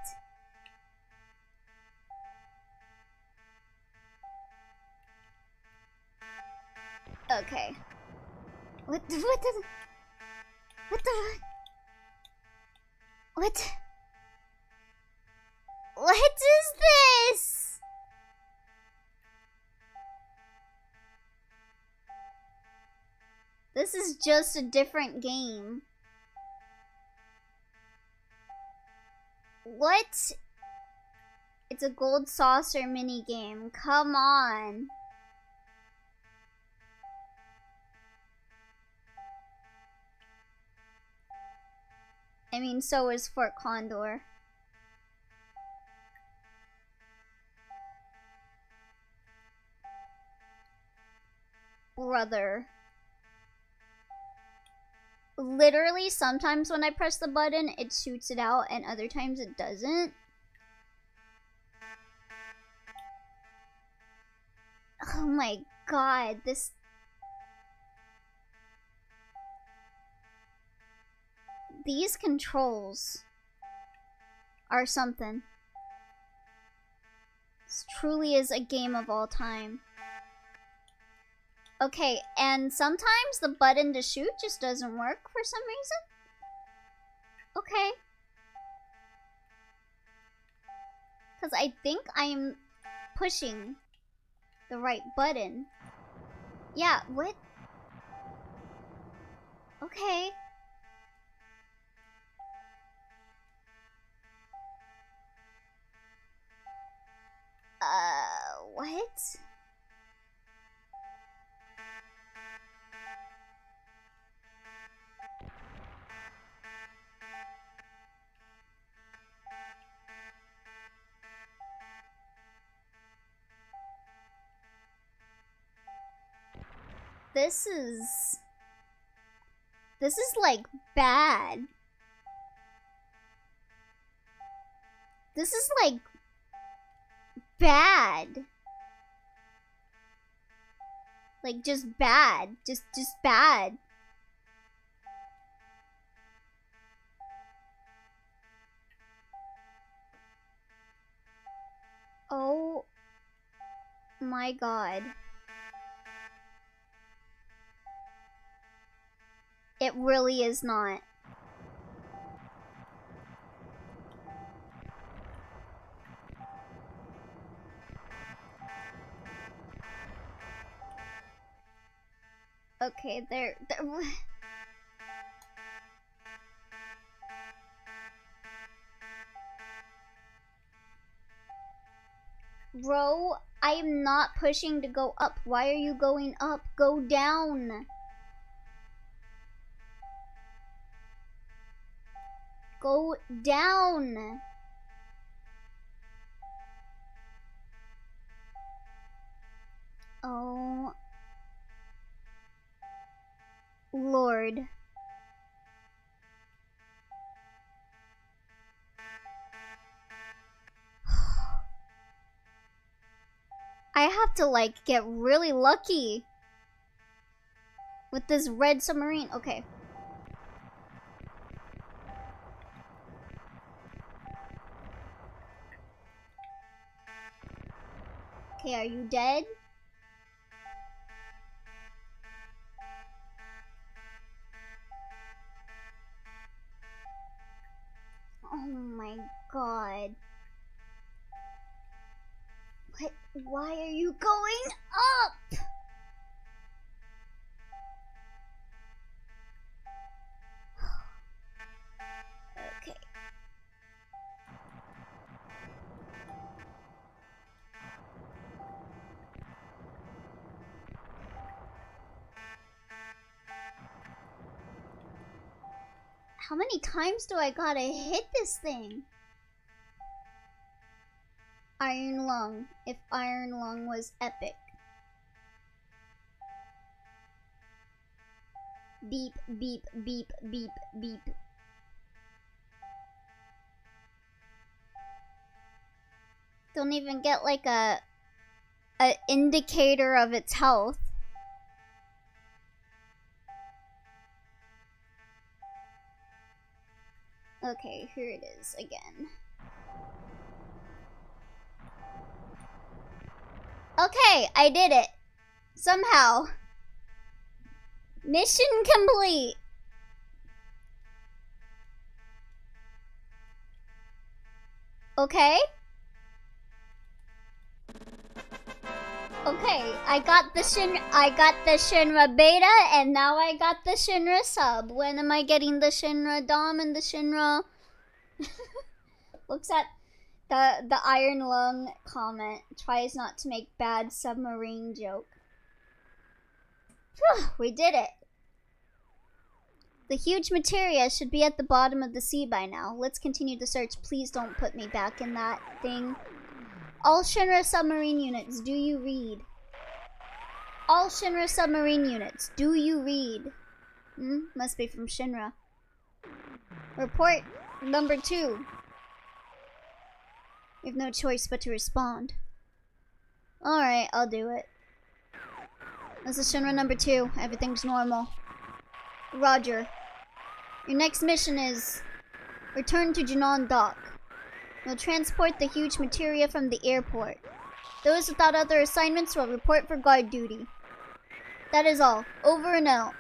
Okay. What the... What is this? This is just a different game. What? It's a gold saucer minigame. Come on. I mean, so is Fort Condor. Brother. Literally, sometimes when I press the button, it shoots it out, and other times it doesn't. Oh my god, this... These controls are something. This truly is a game of all time. Okay, and sometimes the button to shoot just doesn't work for some reason. Okay. Because I think I'm pushing the right button. Yeah, what? Okay. What? This is like bad. This is like bad. Like just bad. Just bad. Oh my god. It really is not. Okay, there. Bro, I am not pushing to go up. Why are you going up? Go down. Go down. Oh. Lord. I have to, like, get really lucky with this red submarine. Okay. Okay, are you dead? god. What? Why are you going up? Okay. How many times do I gotta hit this thing? Iron Lung. If Iron Lung was epic. Beep, beep, beep, beep, beep. Don't even get like a indicator of its health. Okay, here it is again. Okay, I did it. Somehow. Mission complete. Okay. Okay, I got the Shinra beta, and now I got the Shinra sub. When am I getting the Shinra Dom and the Shinra? Looks at the Iron Lung comment. Tries not to make bad submarine joke. Whew, we did it. The huge materia should be at the bottom of the sea by now. Let's continue the search. Please don't put me back in that thing. All Shinra submarine units, do you read? All Shinra submarine units, do you read? Must be from Shinra. Report number 2. We have no choice but to respond. Alright, I'll do it. This is Shinra number 2. Everything's normal. Roger. Your next mission is return to Junon Dock. We'll transport the huge materia from the airport. Those without other assignments will report for guard duty. That is all. Over and out.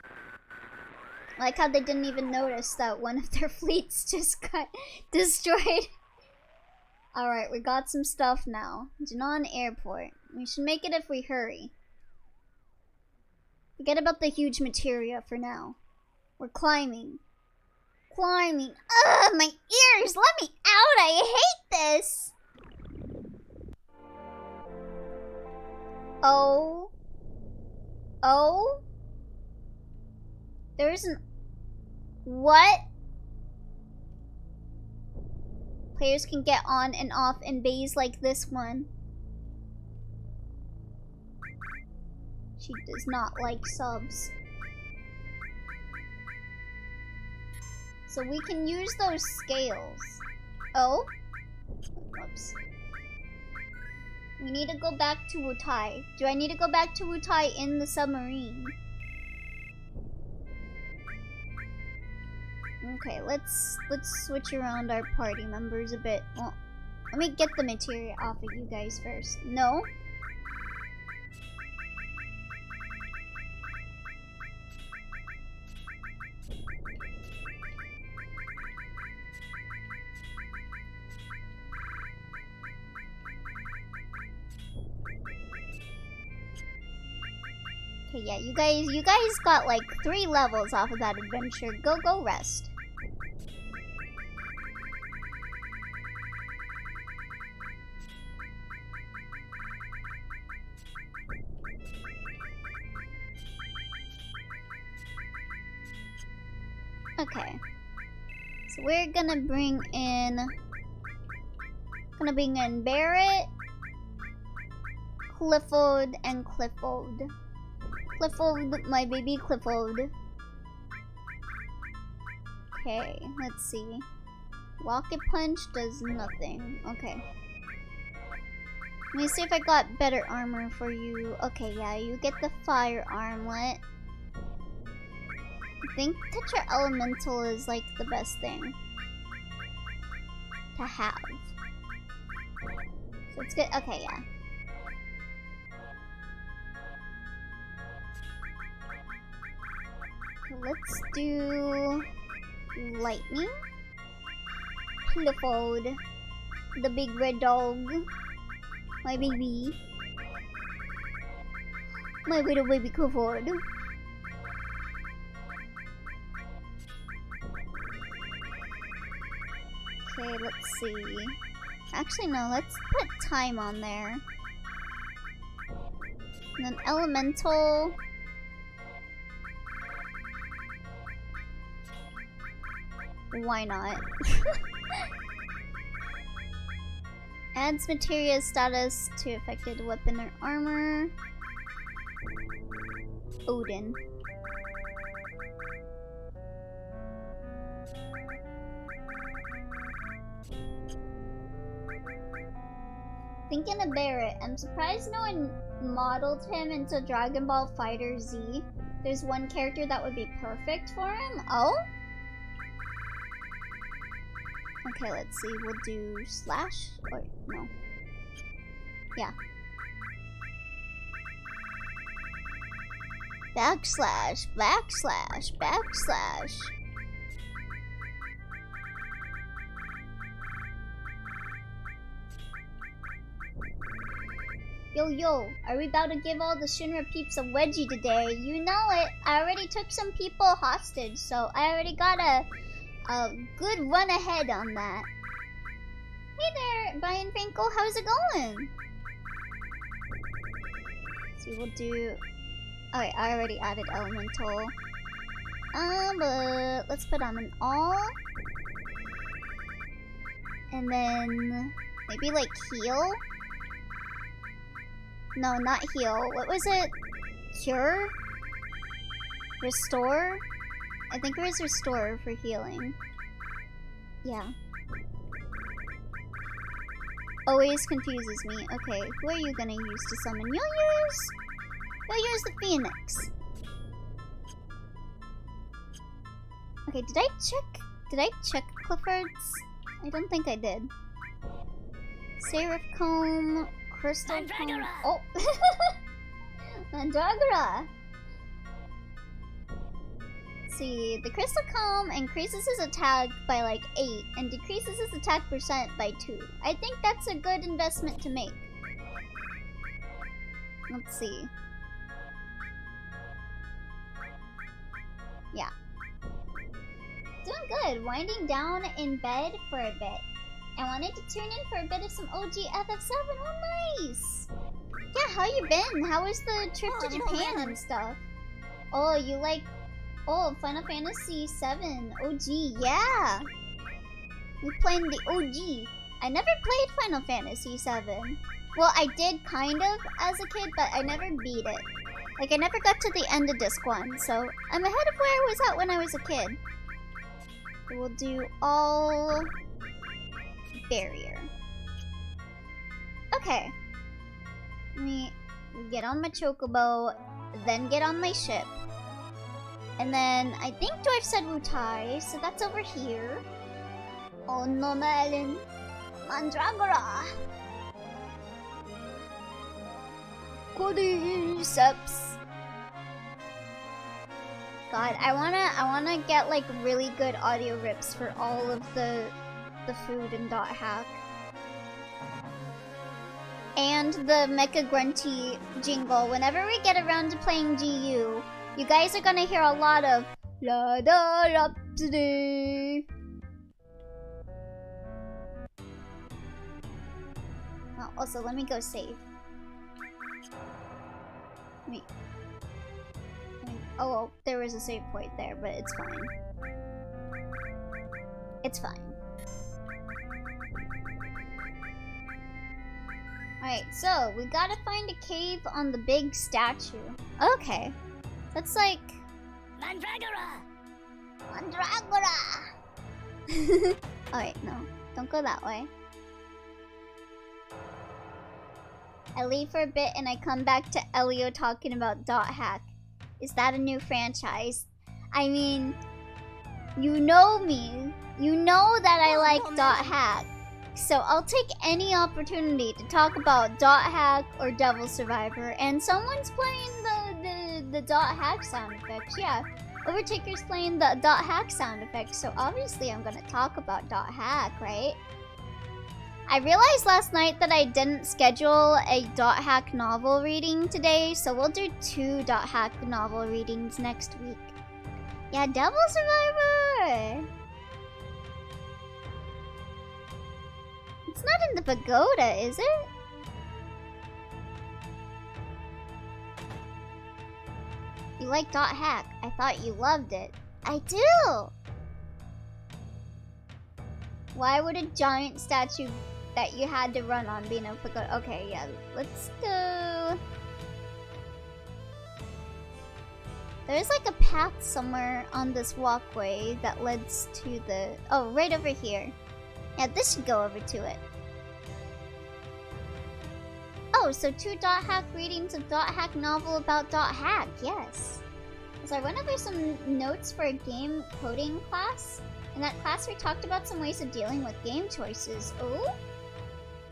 I like how they didn't even notice that one of their fleets just got destroyed. Alright, we got some stuff now. Junon Airport. We should make it if we hurry. Forget about the huge materia for now. We're climbing. Climbing. Ugh, my ears! Let me out! I hate this! Oh. Oh? There isn't... What? Players can get on and off in bays like this one. She does not like subs. So we can use those scales. Oh? Whoops. We need to go back to Wutai. Do I need to go back to Wutai in the submarine? Okay, let's switch around our party members a bit. Well, let me get the materia off of you guys first. No? Okay, yeah, you guys got like 3 levels off of that adventure. Go rest. Okay. So we're gonna bring in Barrett, Clifford, and Clifford. Clifford, my baby Clifford. Okay, let's see. Rocket Punch does nothing. Okay. Let me see if I got better armor for you. Okay, yeah, you get the fire armlet. I think Tetra Elemental is like the best thing to have. So it's good. Okay, yeah. Let's do lightning. Clifford. The big red dog. My baby. My little baby covered. Okay, let's see. Actually, no, let's put time on there. And then elemental. Why not? Adds materia status to affected weapon or armor. Odin. Thinking of Barrett. I'm surprised no one modeled him into Dragon Ball Fighter Z. There's one character that would be perfect for him. Oh? Okay, let's see. We'll do slash or no. Yeah. Backslash, backslash, backslash. Yo, yo, are we about to give all the Shinra peeps a wedgie today? You know it. I already took some people hostage, so I already got a good run ahead on that. Hey there, Brian Frankel, how's it going? See, we'll do... Alright, I already added elemental. But let's put on an all. And then maybe like heal? No, not heal. What was it? Cure? Restore? I think it was restore for healing. Yeah. Always confuses me. Okay, who are you gonna use to summon? You'll use the Phoenix. Okay, did I check Clifford's? I don't think I did. Seraph Comb, Crystal Comb. Oh! Mandragora! See, the Crystal Comb increases his attack by like 8 and decreases his attack percent by 2. I think that's a good investment to make. Let's see. Yeah. Doing good. Winding down in bed for a bit. I wanted to tune in for a bit of some OG FF7. Oh, nice! Yeah, how you been? How was the trip to Japan and stuff? Oh, you like... Oh, Final Fantasy VII OG, yeah! We played the OG. I never played Final Fantasy VII. Well, I did kind of as a kid, but I never beat it. Like, I never got to the end of Disc 1, so I'm ahead of where I was at when I was a kid. We'll do all... barrier. Okay. Let me get on my chocobo, then get on my ship. And then, I think Dwarf said Wutai, so that's over here. Oh no, Melon. Mandragora! Cordyceps. God, I wanna get like really good audio rips for all of the food in Dot Hack. And the Mecha Grunty jingle. Whenever we get around to playing GU, you guys are gonna hear a lot of La Da Rhapsody. Oh, also, let me go save. Oh, well, there was a save point there, but it's fine. It's fine. Alright, so we gotta find a cave on the big statue. Okay. That's like... Mandragora! Mandragora! Oh wait, no. Don't go that way. I leave for a bit and I come back to Elio talking about Dot Hack. Is that a new franchise? I mean, you know me. You know that I like Dot Hack. So I'll take any opportunity to talk about Dot Hack or Devil Survivor. And someone's playing the Dot Hack sound effects. Yeah, Overtaker's playing the Dot Hack sound effects. So obviously I'm gonna talk about Dot Hack, right? I realized last night that I didn't schedule a dot hack novel reading today, so we'll do 2 dot hack novel readings next week. Yeah, Devil Survivor! It's not in the pagoda, is it? You like dot hack. I thought you loved it. I do! Why would a giant statue that you had to run on be no pagoda? Okay, yeah, let's go. There's like a path somewhere on this walkway that leads to the... Oh, right over here. Yeah, this should go over to it. Oh, so 2 dot hack readings of dot hack novel about dot hack, yes. So I went over some notes for a game coding class. In that class we talked about some ways of dealing with game choices. Oh?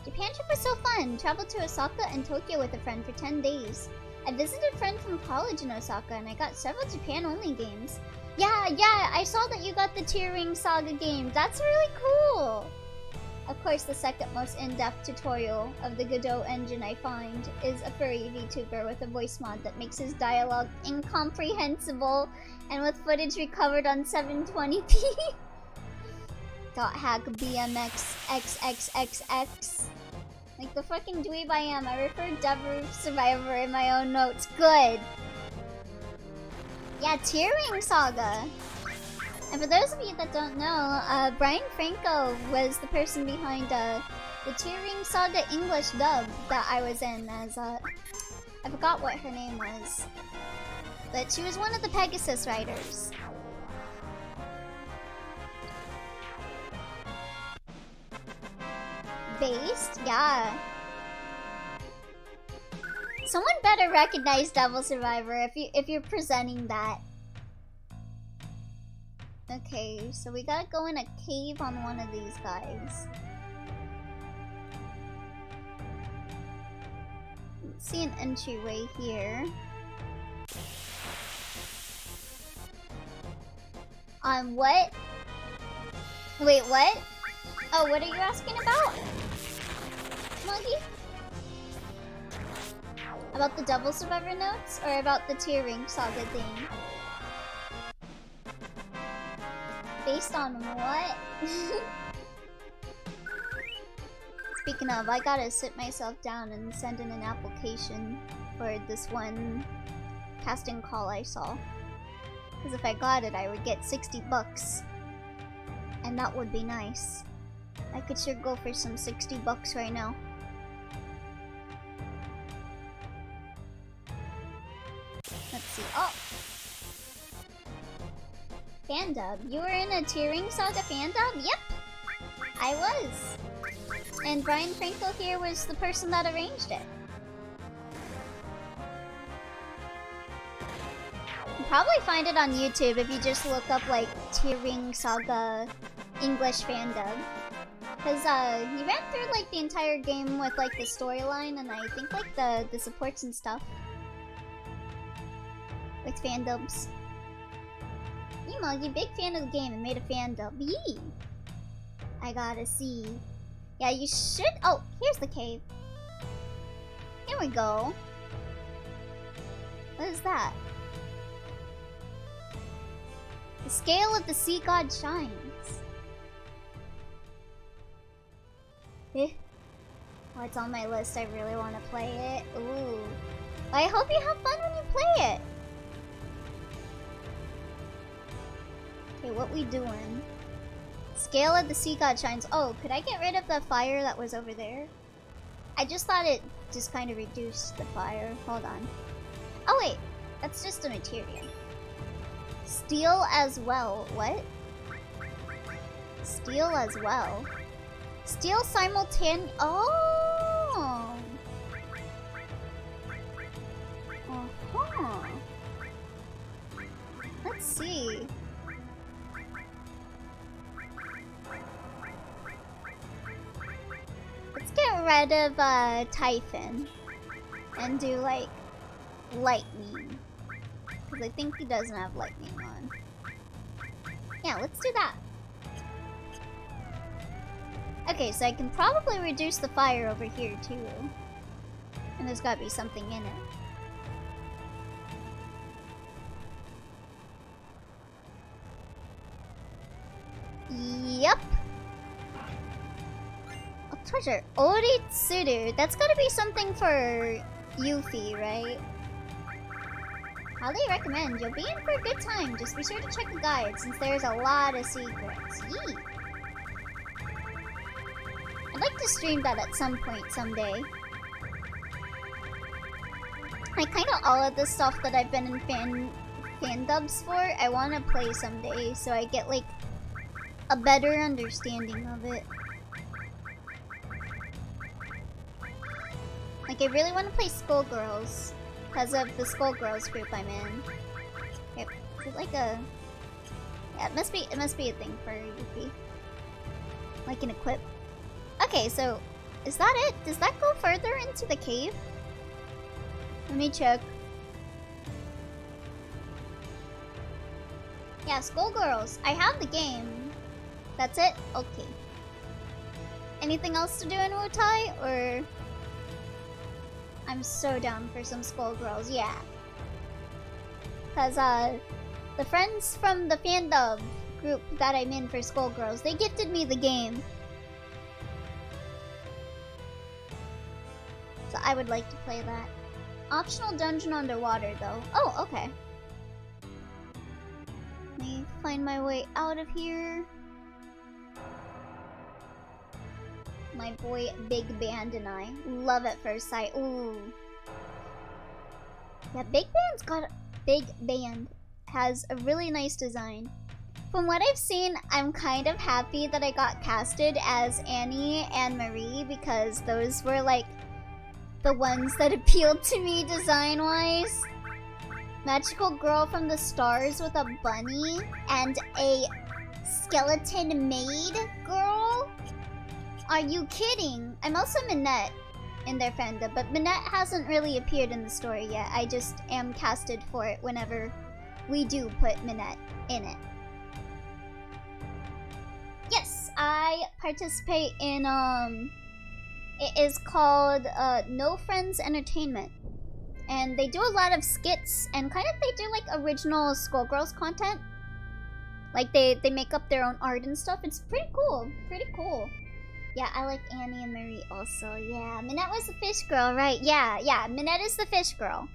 Japan trip was so fun. Traveled to Osaka and Tokyo with a friend for 10 days. I visited a friend from college in Osaka and I got several Japan-only games. Yeah, I saw that you got the Tearing Saga game. That's really cool. Of course, the second most in-depth tutorial of the Godot engine I find is a furry VTuber with a voice mod that makes his dialogue incomprehensible and with footage recovered on 720p. Dot hack BMX XXXX. Like the fucking dweeb I am, I referred Devil Survivor in my own notes. Good. Yeah, Tearing Saga. And for those of you that don't know, Brian Franco was the person behind the Tearing Saga English dub that I was in as I forgot what her name was. But she was one of the Pegasus writers. Based? Yeah. Someone better recognize Devil Survivor if you're presenting that. Okay, so we gotta go in a cave on one of these guys. Let's see an entryway here. On what? Wait, what? Oh, what are you asking about? Monkey? About the Devil Survivor notes? Or about the Tearing Saga thing? Based on what? Speaking of, I gotta sit myself down and send in an application for this one casting call I saw. Because if I got it, I would get 60 bucks. And that would be nice. I could sure go for some 60 bucks right now. Let's see. Oh! Fan dub. You were in a Tearing Saga fan dub? Yep! I was. And Brian Franco here was the person that arranged it. You'll probably find it on YouTube if you just look up like Tearing Saga English fan dub. Cause he ran through like the entire game with like the storyline and I think like the supports and stuff. With fan dubs. Muggy, big fan of the game and made a fan dub. Yee! I gotta see. Yeah, you should. Oh, here's the cave. Here we go. What is that? The scale of the sea god shines. Eh. Oh, it's on my list. I really want to play it. Ooh. I hope you have fun when you play it. Okay, what we doing? Scale of the sea god shines. Oh, could I get rid of the fire that was over there? I just thought it just kind of reduced the fire. Hold on. Oh wait, that's just a material. Steel as well. What? Steel as well. Steel simultaneous. Oh. Uh-huh. Let's see. Let's get rid of Typhon and do like lightning. Because I think he doesn't have lightning on. Yeah, let's do that. Okay, so I can probably reduce the fire over here too. And there's gotta be something in it. Yep. A treasure. Oritsuru. That's gotta be something for Yuffie, right? Highly recommend. You'll be in for a good time. Just be sure to check the guide since there's a lot of secrets. Yee. I'd like to stream that at some point someday. Like kind of all of the stuff that I've been in fan dubs for, I want to play someday so I get like a better understanding of it. Like I really want to play Skullgirls because of the Skullgirls group I'm in. Yep, is it like a... Yeah, it must be a thing for Yuffie. Like an equip. Okay, so is that it? Does that go further into the cave? Let me check. Yeah, Skullgirls. I have the game. That's it? Okay. Anything else to do in Wutai, or... I'm so down for some Skullgirls, yeah. Cause, the friends from the fandom group that I'm in for Skullgirls, they gifted me the game. So I would like to play that. Optional dungeon underwater, though. Oh, okay. Let me find my way out of here. My boy Big Band and I. Love at first sight. Ooh. Yeah, Big Band has a really nice design. From what I've seen, I'm kind of happy that I got casted as Annie and Marie because those were like the ones that appealed to me design-wise. Magical girl from the stars with a bunny and a skeleton maid girl? Are you kidding? I'm also Minette in their fandom, but Minette hasn't really appeared in the story yet. I just am casted for it whenever we do put Minette in it. Yes, I participate in, it is called No Friends Entertainment. And they do a lot of skits and kind of they do like original Skullgirls content. Like they make up their own art and stuff. It's pretty cool. Pretty cool. Yeah, I like Annie and Marie also. Yeah, Minette was the fish girl, right? Yeah, Minette is the fish girl.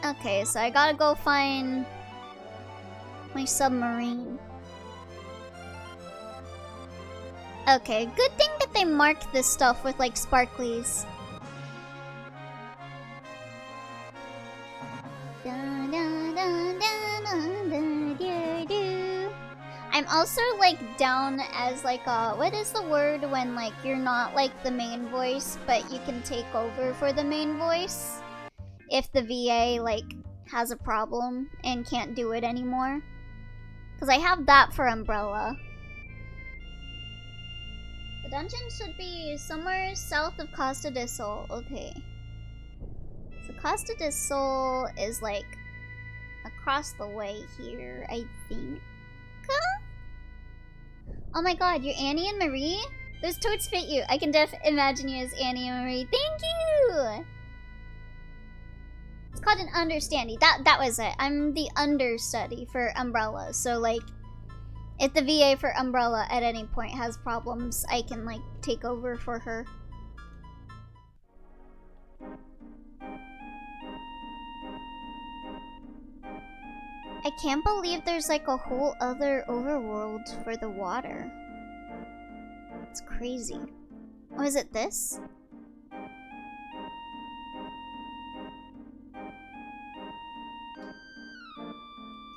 Okay, so I gotta go find my submarine. Okay, good thing that they marked this stuff with like sparklies. I'm also like down as like what is the word when like you're not like the main voice but you can take over for the main voice if the VA like has a problem and can't do it anymore? Because I have that for Umbrella. The dungeon should be somewhere south of Costa del Sol. Okay. So Costa del Sol is like across the way here, I think. Oh my god, you're Annie and Marie? Those totes fit you. I can imagine you as Annie and Marie. Thank you! It's called an understudy. That was it. I'm the understudy for Umbrella. So like, if the VA for Umbrella at any point has problems, I can like take over for her. I can't believe there's like a whole other overworld for the water. It's crazy. Oh, is it this?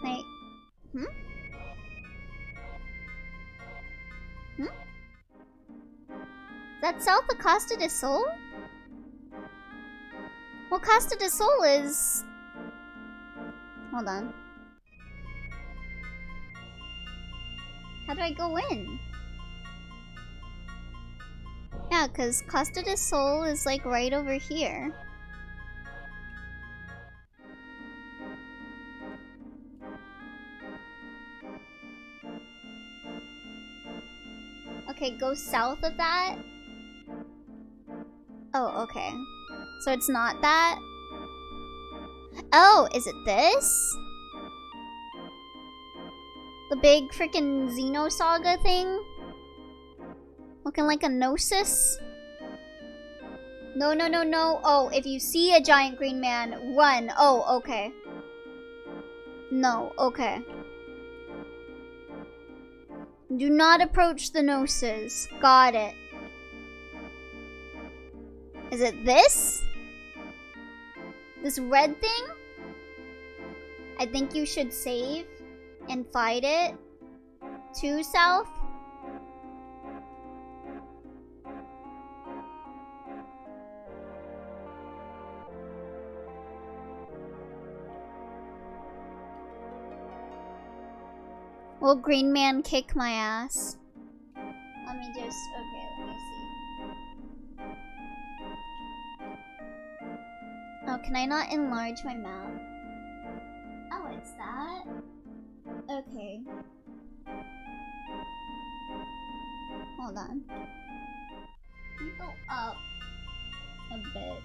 Can I... Is that south of Costa del Sol? Well, Costa del Sol is... Hold on. How do I go in? Yeah, because Costa del Sol is like right over here. Okay, go south of that. Oh, okay. So it's not that? Oh, is it this? The big freaking Xenosaga thing? Looking like a Gnosis? No, no, no, no. Oh, if you see a giant green man, run. Oh, okay. No, okay. Do not approach the Gnosis. Got it. Is it this? This red thing? I think you should save and fight it. To south? Will Green Man kick my ass? Let me just, okay, let me see. Oh, can I not enlarge my map? Oh, it's that? Okay. Hold on. Let me go up a bit.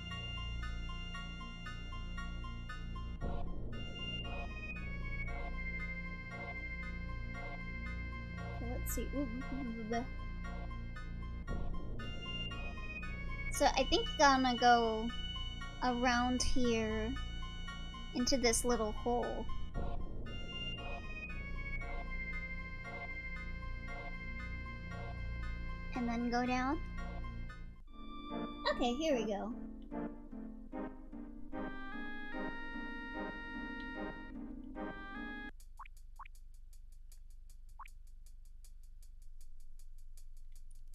Okay, let's see. Ooh. So I think gonna go around here into this little hole. And then go down. Okay, here we go.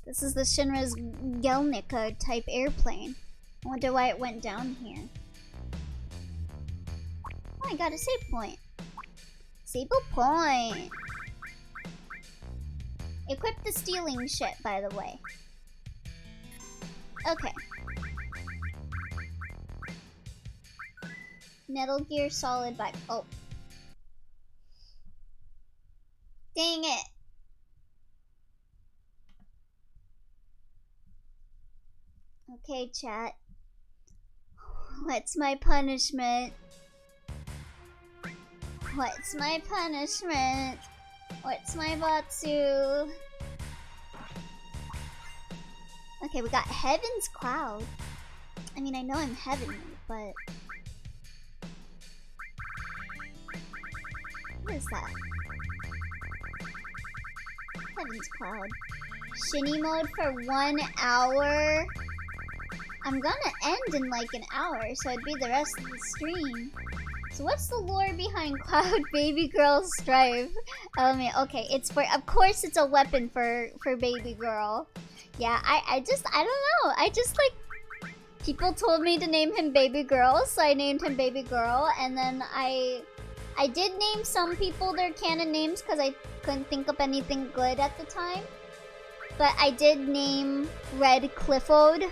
This is the Shinra's Gelnica type airplane. I wonder why it went down here. Oh, I got a save point. Sable point. Equip the stealing shit, by the way. Okay. Metal Gear Solid Vibe. Oh. Dang it. Okay, chat. What's my punishment? What's my punishment? What's my Batsu? Okay, we got Heaven's Cloud. I mean, I know I'm heavenly, but... What is that? Heaven's Cloud. Shinny mode for 1 hour? I'm gonna end in like an hour, so it'd be the rest of the stream. So what's the lore behind Cloud Baby Girl Strife? Okay, it's for, of course it's a weapon for Baby Girl. Yeah, I don't know. I just like, people told me to name him Baby Girl, so I named him Baby Girl, and then I did name some people their canon names because I couldn't think of anything good at the time. But I did name Red Clifford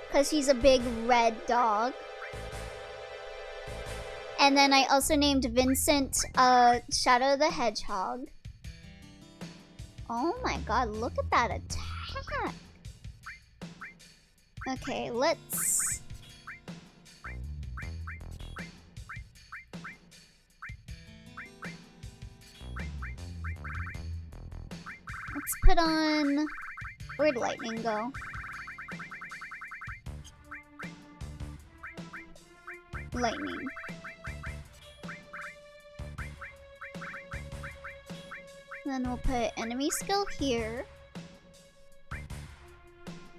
because he's a big red dog. And then I also named Vincent Shadow the Hedgehog. Oh my god, look at that attack. Okay, let's put on... Where'd lightning go? Lightning. Then we'll put enemy skill here.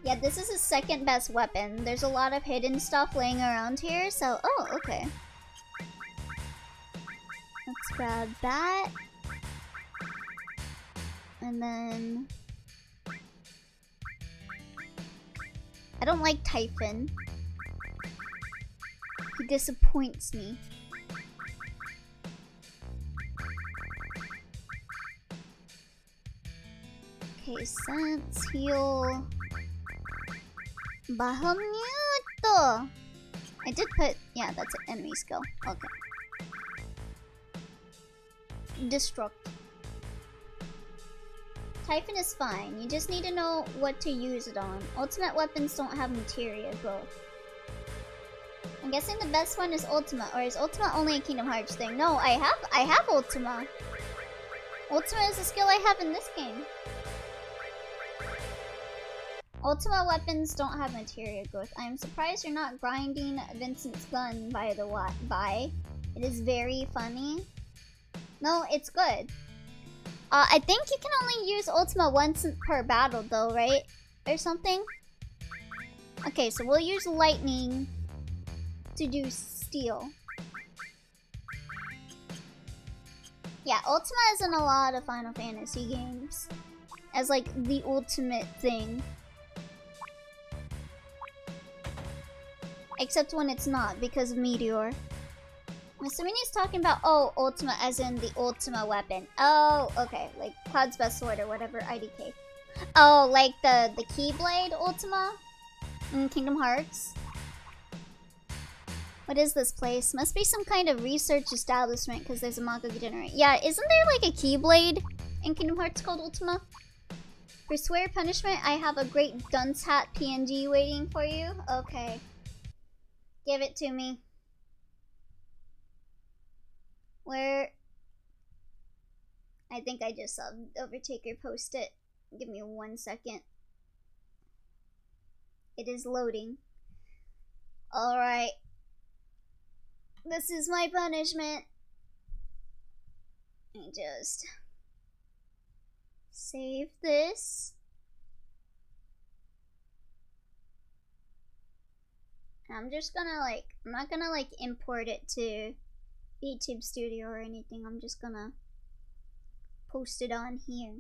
Yeah, this is his second best weapon. There's a lot of hidden stuff laying around here, so... Oh, okay. Let's grab that. And then... I don't like Typhon. He disappoints me. Okay, sense, heal... Bahamut! I did put... Yeah, that's an enemy skill. Okay. Destruct. Typhon is fine. You just need to know what to use it on. Ultimate weapons don't have materia growth. I'm guessing the best one is Ultima, or is Ultima only a Kingdom Hearts thing? No, I have Ultima. Ultima is a skill I have in this game. Ultima weapons don't have materia growth. I am surprised you're not grinding Vincent's gun, by the by. It is very funny. No, it's good. I think you can only use Ultima once per battle though, right? Or something? Okay, so we'll use lightning to do steel. Yeah, Ultima is in a lot of Final Fantasy games as like the ultimate thing. Except when it's not, because of Meteor. I'm assuming he's talking about, oh, Ultima as in the Ultima weapon. Oh, okay, like Cloud's Best Sword or whatever, IDK. Oh, like the Keyblade Ultima in Kingdom Hearts? What is this place? Must be some kind of research establishment because there's a manga generator. Yeah, isn't there like a Keyblade in Kingdom Hearts called Ultima? For swear punishment, I have a great dunce hat PNG waiting for you. Okay. Give it to me. Where? I think I just saw Overtaker post it. Give me 1 second. It is loading. Alright. This is my punishment. Let me just save this. I'm just gonna I'm not gonna import it to YouTube Studio or anything. I'm just gonna post it on here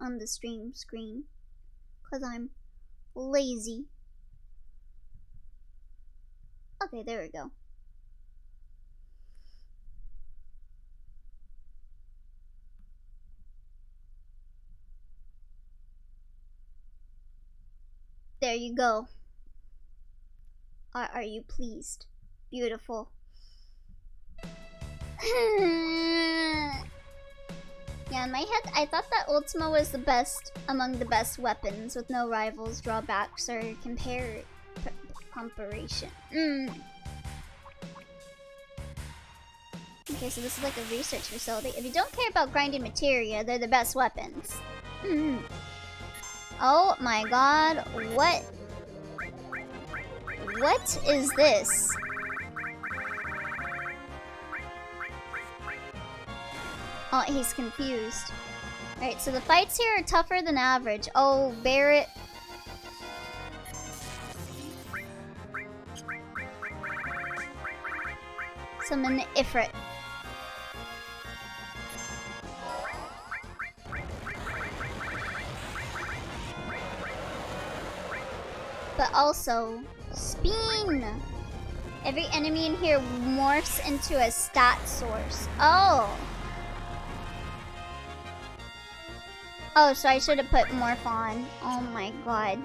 on the stream screen because I'm lazy. Okay, there we go. There you go. Are you pleased? Beautiful. Yeah, in my head, I thought that Ultima was the best among the best weapons with no rivals, drawbacks, or comparison. Okay, so this is like a research facility. If you don't care about grinding materia, they're the best weapons. Oh my god, what is this? Oh, he's confused. Alright, so the fights here are tougher than average. Oh, Barrett. Summon Ifrit. But also, Spin! Every enemy in here morphs into a stat source. Oh! Oh, so I should have put morph on. Oh my god.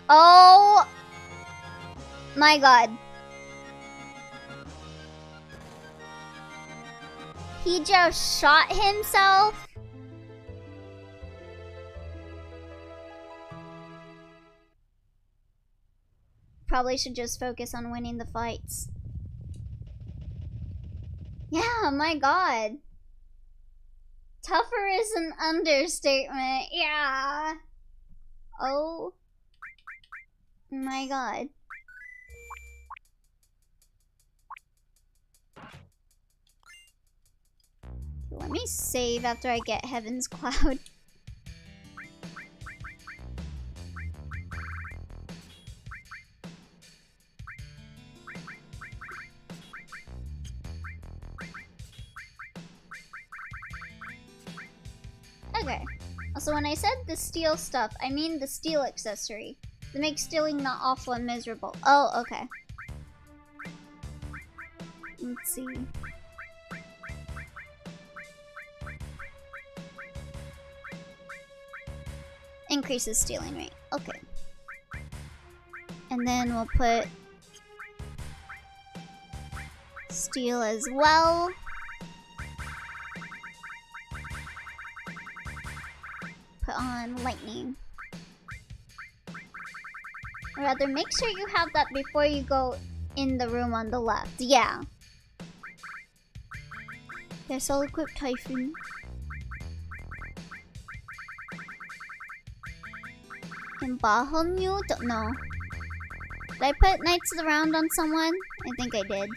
Oh! My god. He just shot himself? Probably should just focus on winning the fights. Yeah, my god. Tougher is an understatement. Yeah. Oh. My god. Let me save after I get Heaven's Cloud. Okay. Also, when I said the steel stuff, I mean the steel accessory. That makes stealing not awful and miserable. Oh, okay. Let's see. Increases stealing rate. Okay. And then we'll put steel as well. lightning. Or rather, make sure you have that before you go in the room on the left. Yeah. Yes, I'll equip Typhoon. And Bahamute? No. Did I put Knights of the Round on someone? I think I did.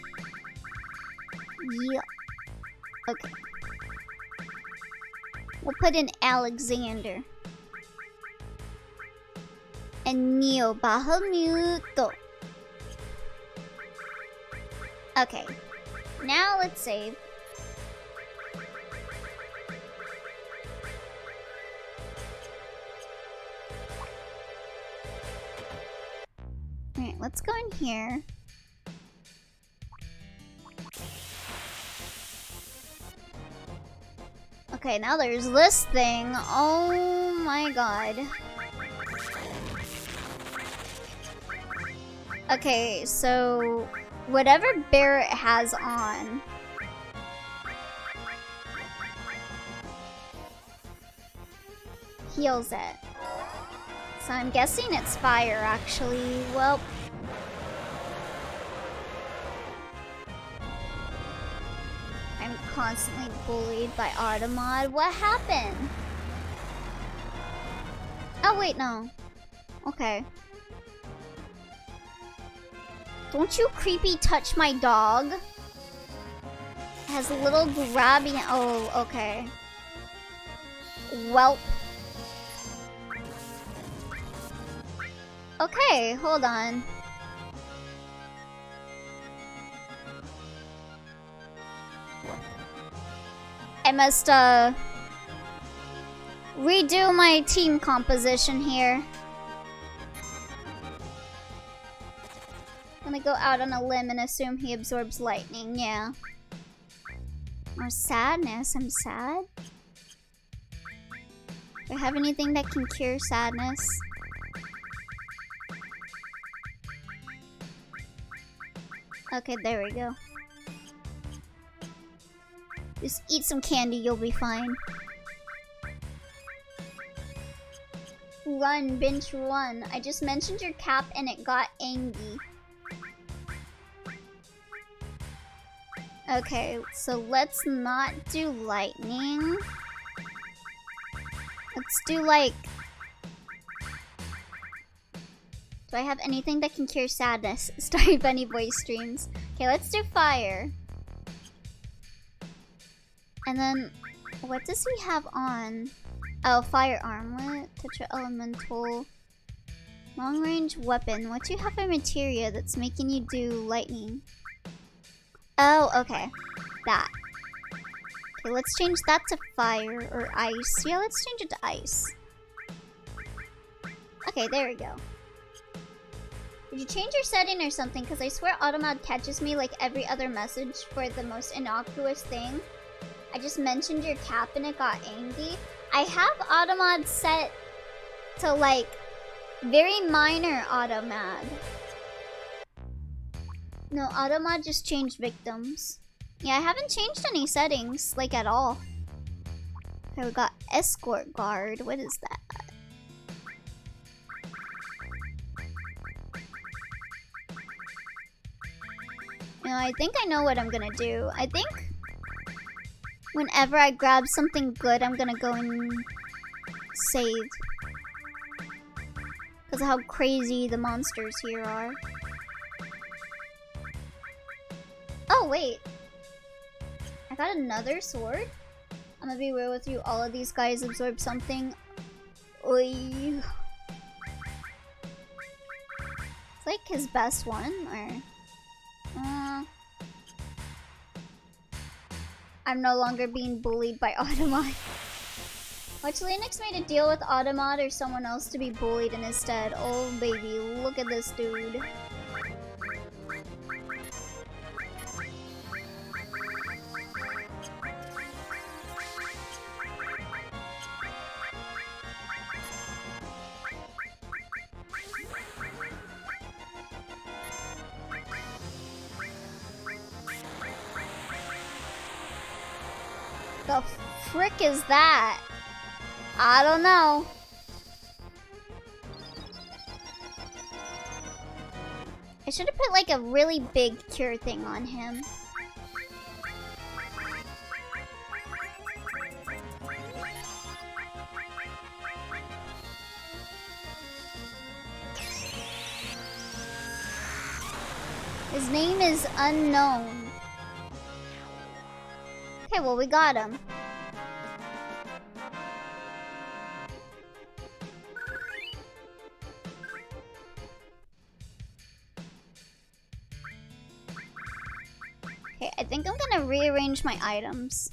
Yeah. Okay. We'll put in Alexander. And Neo Bahamute. Okay. Now let's save. Alright, let's go in here. Okay, now there's this thing. Oh my god. Okay, so whatever Barrett has on. Heals it. So I'm guessing it's fire, actually. Well. I'm constantly bullied by Automod. What happened? Oh, wait, no. Okay. Don't you creepy touch my dog. It has a little grabby. Oh, okay. Welp. Okay, hold on. I must, redo my team composition here. I'm gonna go out on a limb and assume he absorbs lightning, yeah. Or sadness, I'm sad. Do I have anything that can cure sadness? Okay, there we go. Just eat some candy, you'll be fine. Run, binge run. I just mentioned your cap and it got angry. Okay, so let's not do lightning. Let's do like... Do I have anything that can cure sadness? Starry Bunny Boy streams. Okay, let's do fire. And then, what does he have on? Oh, fire armlet, tetra elemental, long range weapon. What do you have for materia that's making you do lightning? Oh, okay, that. Okay, let's change that to fire or ice. Yeah, let's change it to ice. Okay, there we go. Did you change your setting or something? Because I swear Automod catches me like every other message for the most innocuous thing. I just mentioned your cap and it got angry. I have Automod set to like very minor Automod. No, Automod just changed victims. Yeah, I haven't changed any settings like at all. Okay, we got escort guard. What is that? You know, I think I know what I'm gonna do. I think whenever I grab something good, I'm gonna go and save. Because of how crazy the monsters here are. Oh, wait. I got another sword? I'm gonna be real with you. All of these guys absorb something. Oy. It's like his best one, or... I'm no longer being bullied by Automod. Watch Linux made a deal with Automod or someone else to be bullied in his stead. Oh baby, look at this dude. The frick is that? I don't know. I should have put like a really big cure thing on him. His name is unknown. Okay, well, we got him. Okay, I think I'm gonna rearrange my items.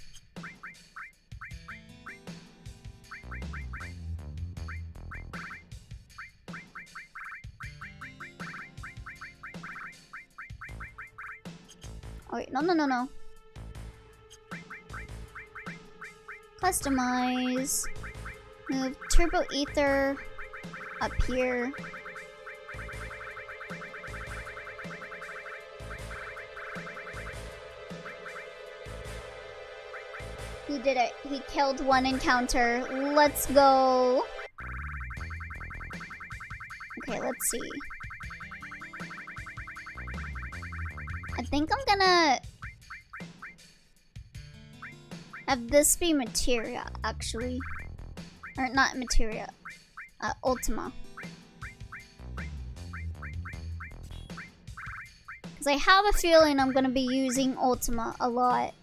Oh wait, no. Customize. Move Turbo Ether up here. He did it. He killed one encounter. Let's go. Okay, let's see. I think I'm gonna have this be materia, actually. Or not materia. Ultima. Because I have a feeling I'm gonna be using Ultima a lot.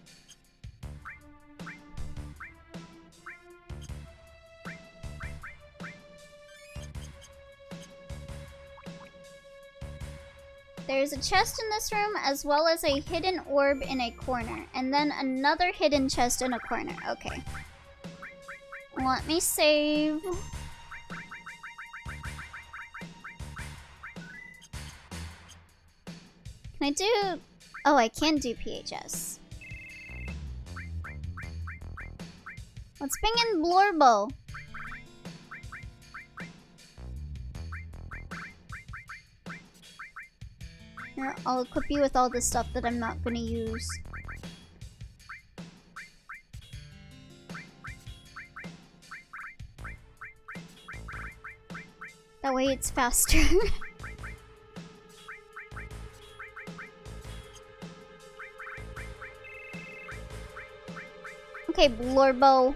There's a chest in this room, as well as a hidden orb in a corner. And then another hidden chest in a corner. Okay. Let me save. Can I do... Oh, I can do PHS. Let's bring in Blorbo. Here, I'll equip you with all the stuff that I'm not gonna use. That way it's faster. Okay, Blorbo.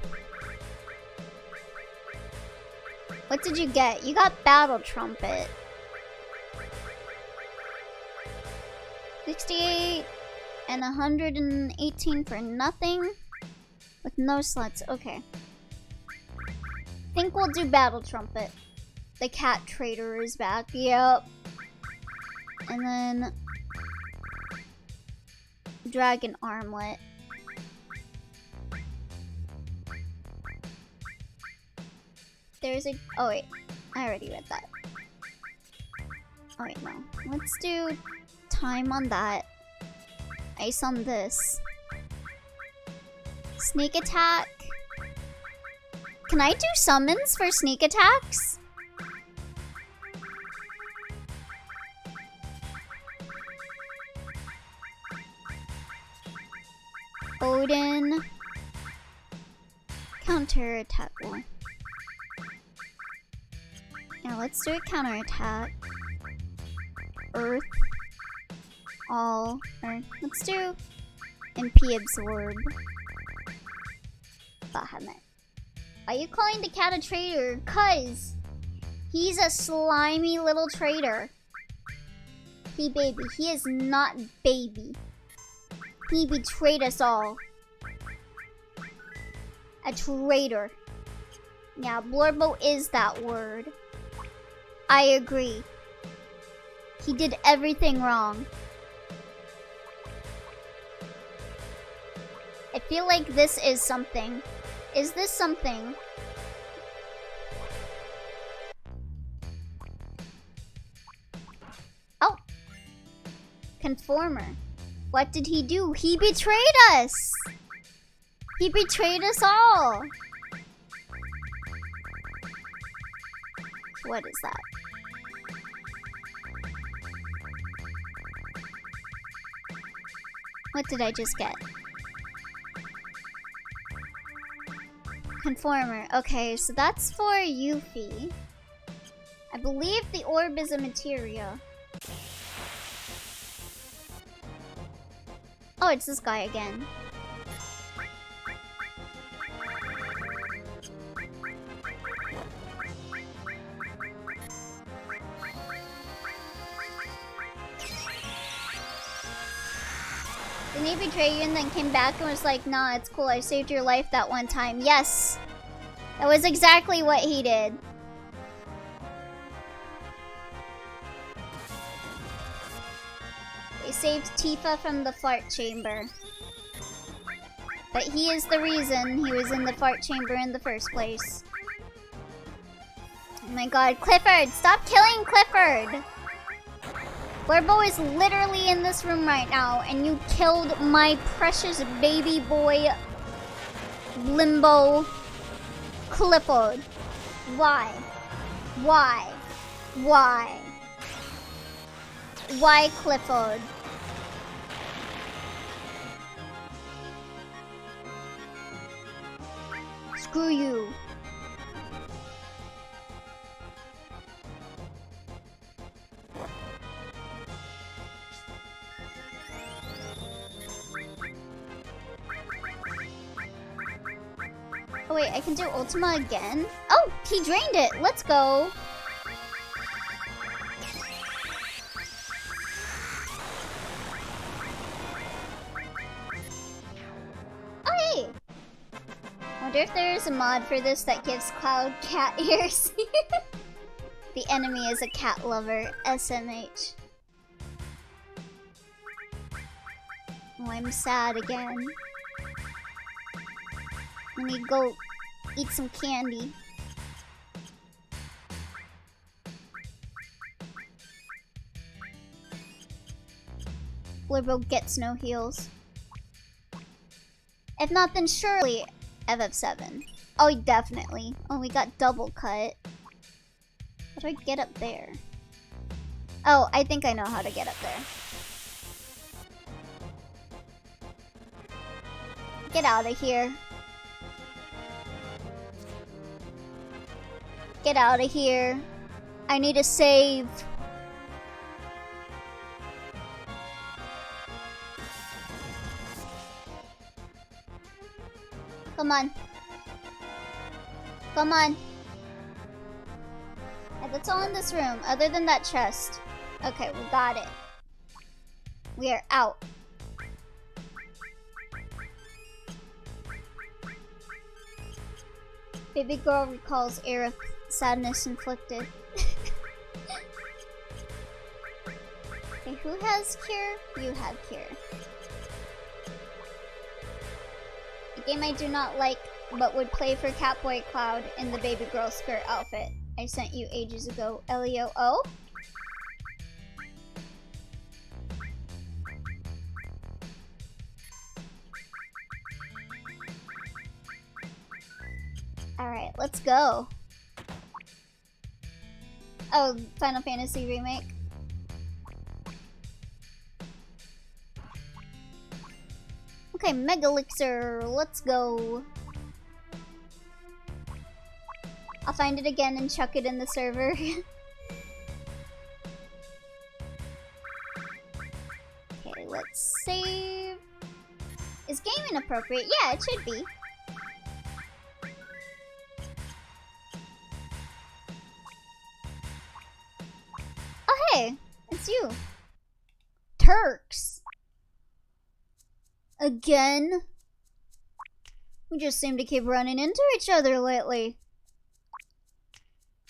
What did you get? You got Battle Trumpet. 68 and 118 for nothing. With no slots. Okay. Think we'll do Battle Trumpet. The cat trader is back. Yep. And then Dragon Armlet. There's a... Oh wait, I already read that. Oh wait, no. Let's do time on that. Ice on this. Sneak attack. Can I do summons for sneak attacks? Odin. Counter attack roll. Now let's do a counter attack. Earth. All. Or let's do MP absorb. Bahamut. Why are you calling the cat a traitor? Cause he's a slimy little traitor. He baby. He is not baby. He betrayed us all. A traitor. Yeah, Blorbo is that word. I agree. He did everything wrong. I feel like this is something. Is this something? Oh. Conformer. What did he do? He betrayed us! He betrayed us all! What is that? What did I just get? Conformer. Okay, so that's for Yuffie. I believe the orb is a materia. Oh, it's this guy again. Didn't he betray you and then came back and was like, nah, it's cool, I saved your life that one time? Yes! That was exactly what he did. They saved Tifa from the fart chamber. But he is the reason he was in the fart chamber in the first place. Oh my god, Clifford! Stop killing Clifford! Blurbo is literally in this room right now, and you killed my precious baby boy, Limbo Clifford. Why? Why? Why? Why Clifford? Screw you. Oh wait, I can do Ultima again? Oh, he drained it. Let's go. Oh hey! Wonder if there's a mod for this that gives Cloud cat ears. The enemy is a cat lover. SMH. Oh, I'm sad again. I need to go eat some candy. Blurbo gets no heals. If not, then surely FF7. Oh, definitely. Oh, we got double cut. How do I get up there? Oh, I think I know how to get up there. Get out of here. Get out of here. I need a save. Come on. Come on. Yeah, that's all in this room, other than that chest. Okay, we got it. We are out. Baby girl recalls era sadness inflicted. Okay, who has cure? You have cure. A game I do not like, but would play for Catboy Cloud in the baby girl skirt outfit I sent you ages ago. LEO. Alright, let's go. Oh, Final Fantasy Remake. Okay, Mega Elixir, let's go. I'll find it again and chuck it in the server. Okay, let's save. Is game inappropriate? Yeah, it should be. Oh hey, it's you. Turks. Again? We just seem to keep running into each other lately.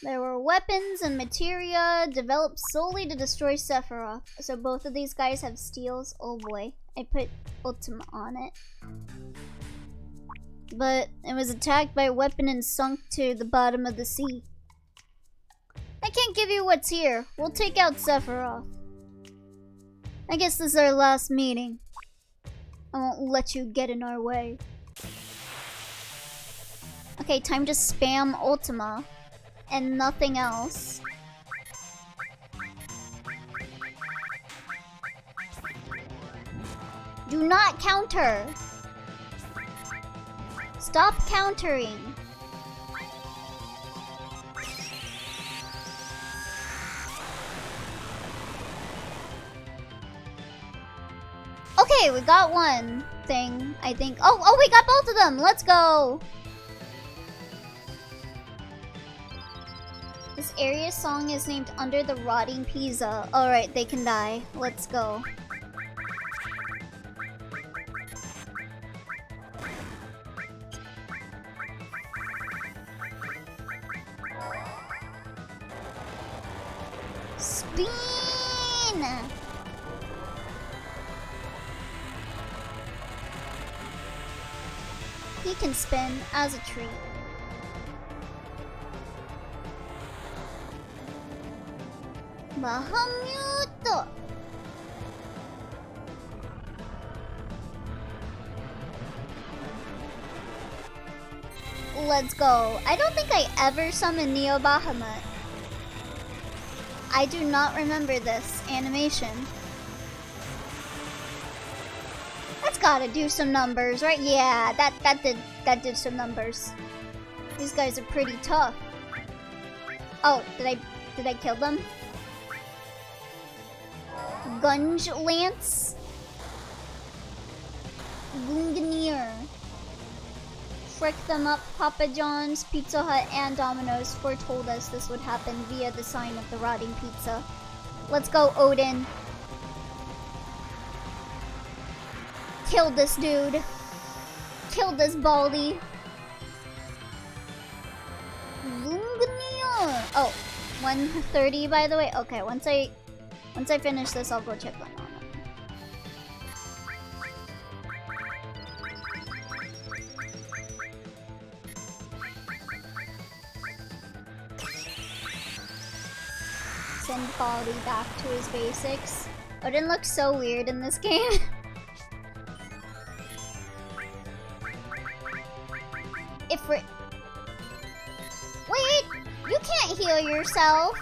There were weapons and materia developed solely to destroy Sephiroth. So both of these guys have steals. Oh boy. I put Ultima on it. But it was attacked by a weapon and sunk to the bottom of the sea. I can't give you what's here. We'll take out Sephiroth. I guess this is our last meeting. I won't let you get in our way. Okay, time to spam Ultima. And nothing else. Do not counter! Stop countering! Okay, we got one thing, I think. Oh, we got both of them. Let's go. This area's song is named Under the Rotting Pizza. Alright, they can die. Let's go. Spin! He can spin as a treat. Bahamut! Let's go. I don't think I ever summoned Neo Bahamut. I do not remember this animation. That's gotta do some numbers, right? Yeah, that did some numbers. These guys are pretty tough. Oh, did I kill them? Gunge Lance? Gunganier. Frick them up. Papa John's, Pizza Hut, and Domino's foretold us this would happen via the sign of the rotting pizza. Let's go, Odin. Kill this dude. Kill this Baldy. Gunganier. Oh, 130 by the way. Okay, once I finish this, I'll go check on it. Send Baldy back to his basics. Odin looks so weird in this game. If we're... Wait! You can't heal yourself!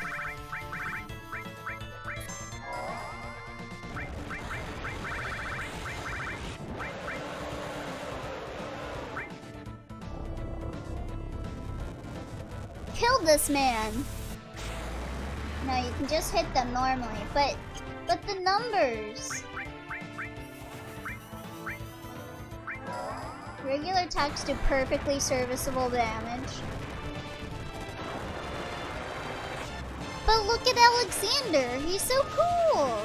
Kill this man! No, you can just hit them normally, but the numbers! Regular attacks do perfectly serviceable damage. But look at Alexander, he's so cool!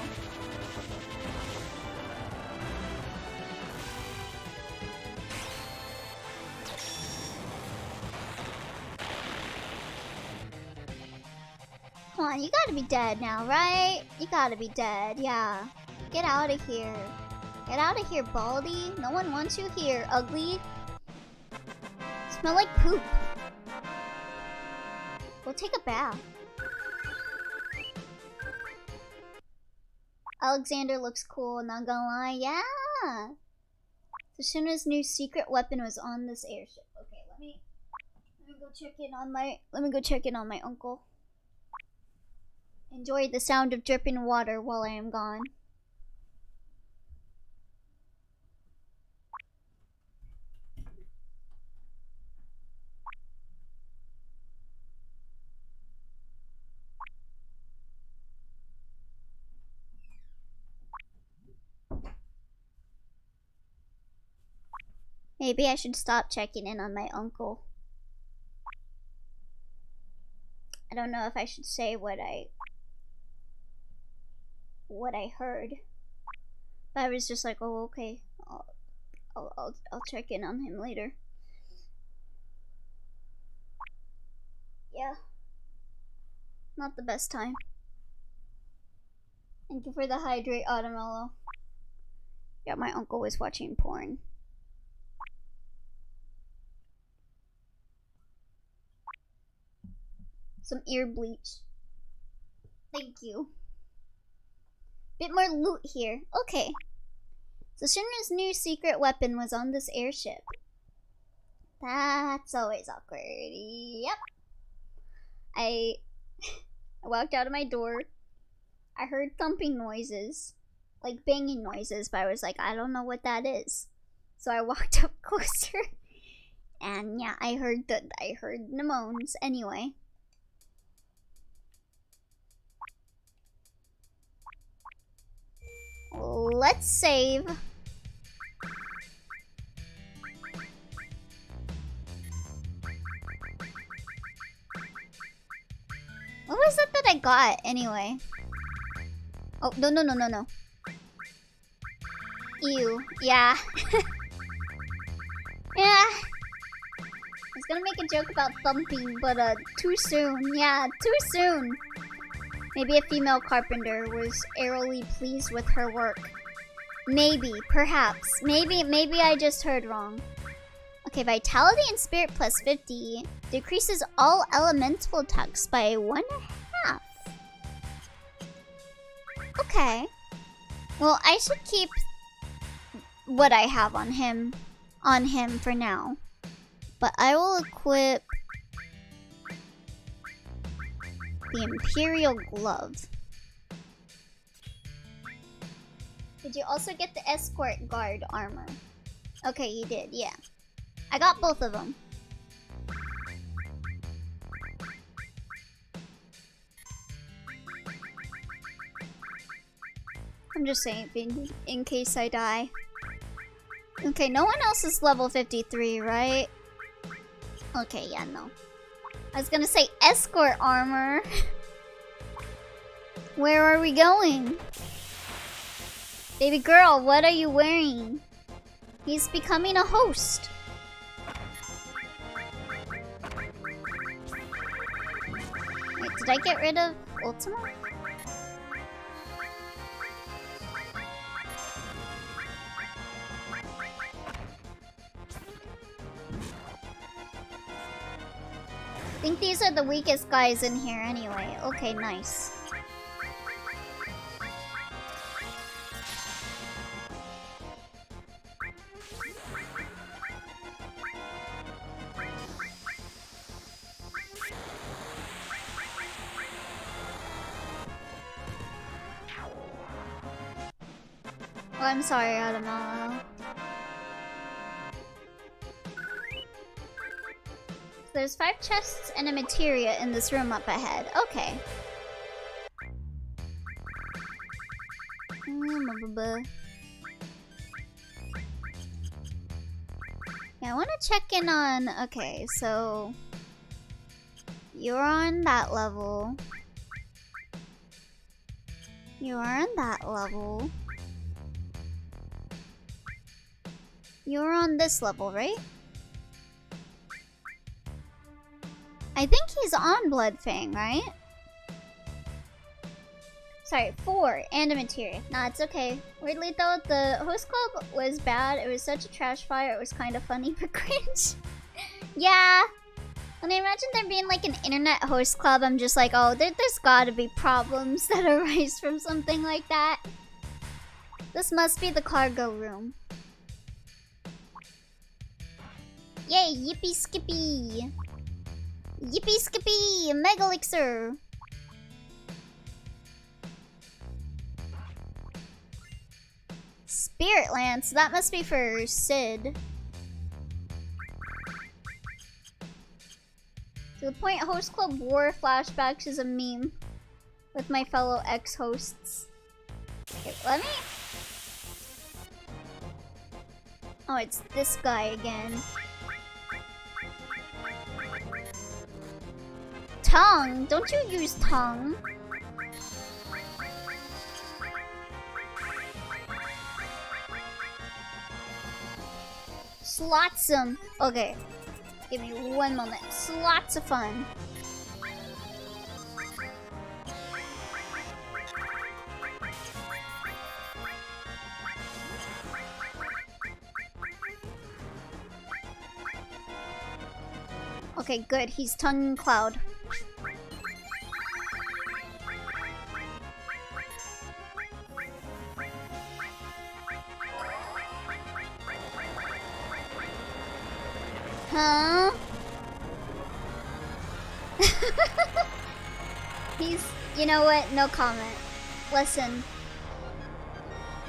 Come on, you gotta be dead now, right? You gotta be dead, yeah. Get out of here. Get out of here, Baldy. No one wants you here, ugly. Smell like poop. Go take a bath. Alexander looks cool, not gonna lie. Yeah! As soon as new secret weapon was on this airship. Okay, let me go check in on my uncle. Enjoy the sound of dripping water while I am gone. Maybe I should stop checking in on my uncle. I don't know if I should say what I heard. But I was just like, oh, okay. I'll check in on him later. Yeah. Not the best time. Thank you for the hydrate, Automello. Yeah, my uncle was watching porn. Some ear bleach. Thank you. Bit more loot here. Okay. So Shinra's new secret weapon was on this airship. That's always awkward. Yep. I walked out of my door. I heard thumping noises. Like banging noises, but I was like, I don't know what that is. So I walked up closer. And yeah, I heard the moans anyway. let's save. What was it that I got anyway? Oh, no. Ew. Yeah. Yeah. I was gonna make a joke about thumping, but too soon. Yeah, too soon. Maybe a female carpenter was airily pleased with her work. Maybe, perhaps. Maybe I just heard wrong. Okay, vitality and spirit plus 50 decreases all elemental attacks by 1/2. Okay. Well, I should keep what I have on him for now. But I will equip the Imperial Glove. Did you also get the Escort Guard armor? Okay, you did, yeah. I got both of them. I'm just saying, in case I die. Okay, no one else is level 53, right? Okay, yeah, no. I was gonna say escort armor. Where are we going? Baby girl, what are you wearing? He's becoming a host. Wait, did I get rid of Ultima? I think these are the weakest guys in here anyway. Okay, nice. Oh, I'm sorry, Adamalo. There's 5 chests and a materia in this room up ahead. Okay. Yeah, I want to check in on... Okay, so... You're on that level. You're on that level. You're on this level, right? I think he's on Bloodfang, right? Sorry, 4 and a materia. Nah, it's okay. Weirdly though, the host club was bad. It was such a trash fire. It was kind of funny but cringe. Yeah. When I imagine there being like an internet host club, I'm just like, oh, there's gotta be problems that arise from something like that. This must be the cargo room. Yay, yippee skippy! Yippee skippy! Mega elixir! Spirit Lance, that must be for Sid. To the point Host Club War flashbacks is a meme with my fellow ex-hosts. Okay, let me... Oh, it's this guy again. Tongue? Don't you use tongue? Slotsome. Okay. Give me one moment. Lots of fun. Okay, good. He's tongue cloud. Huh? You know what? No comment. Listen.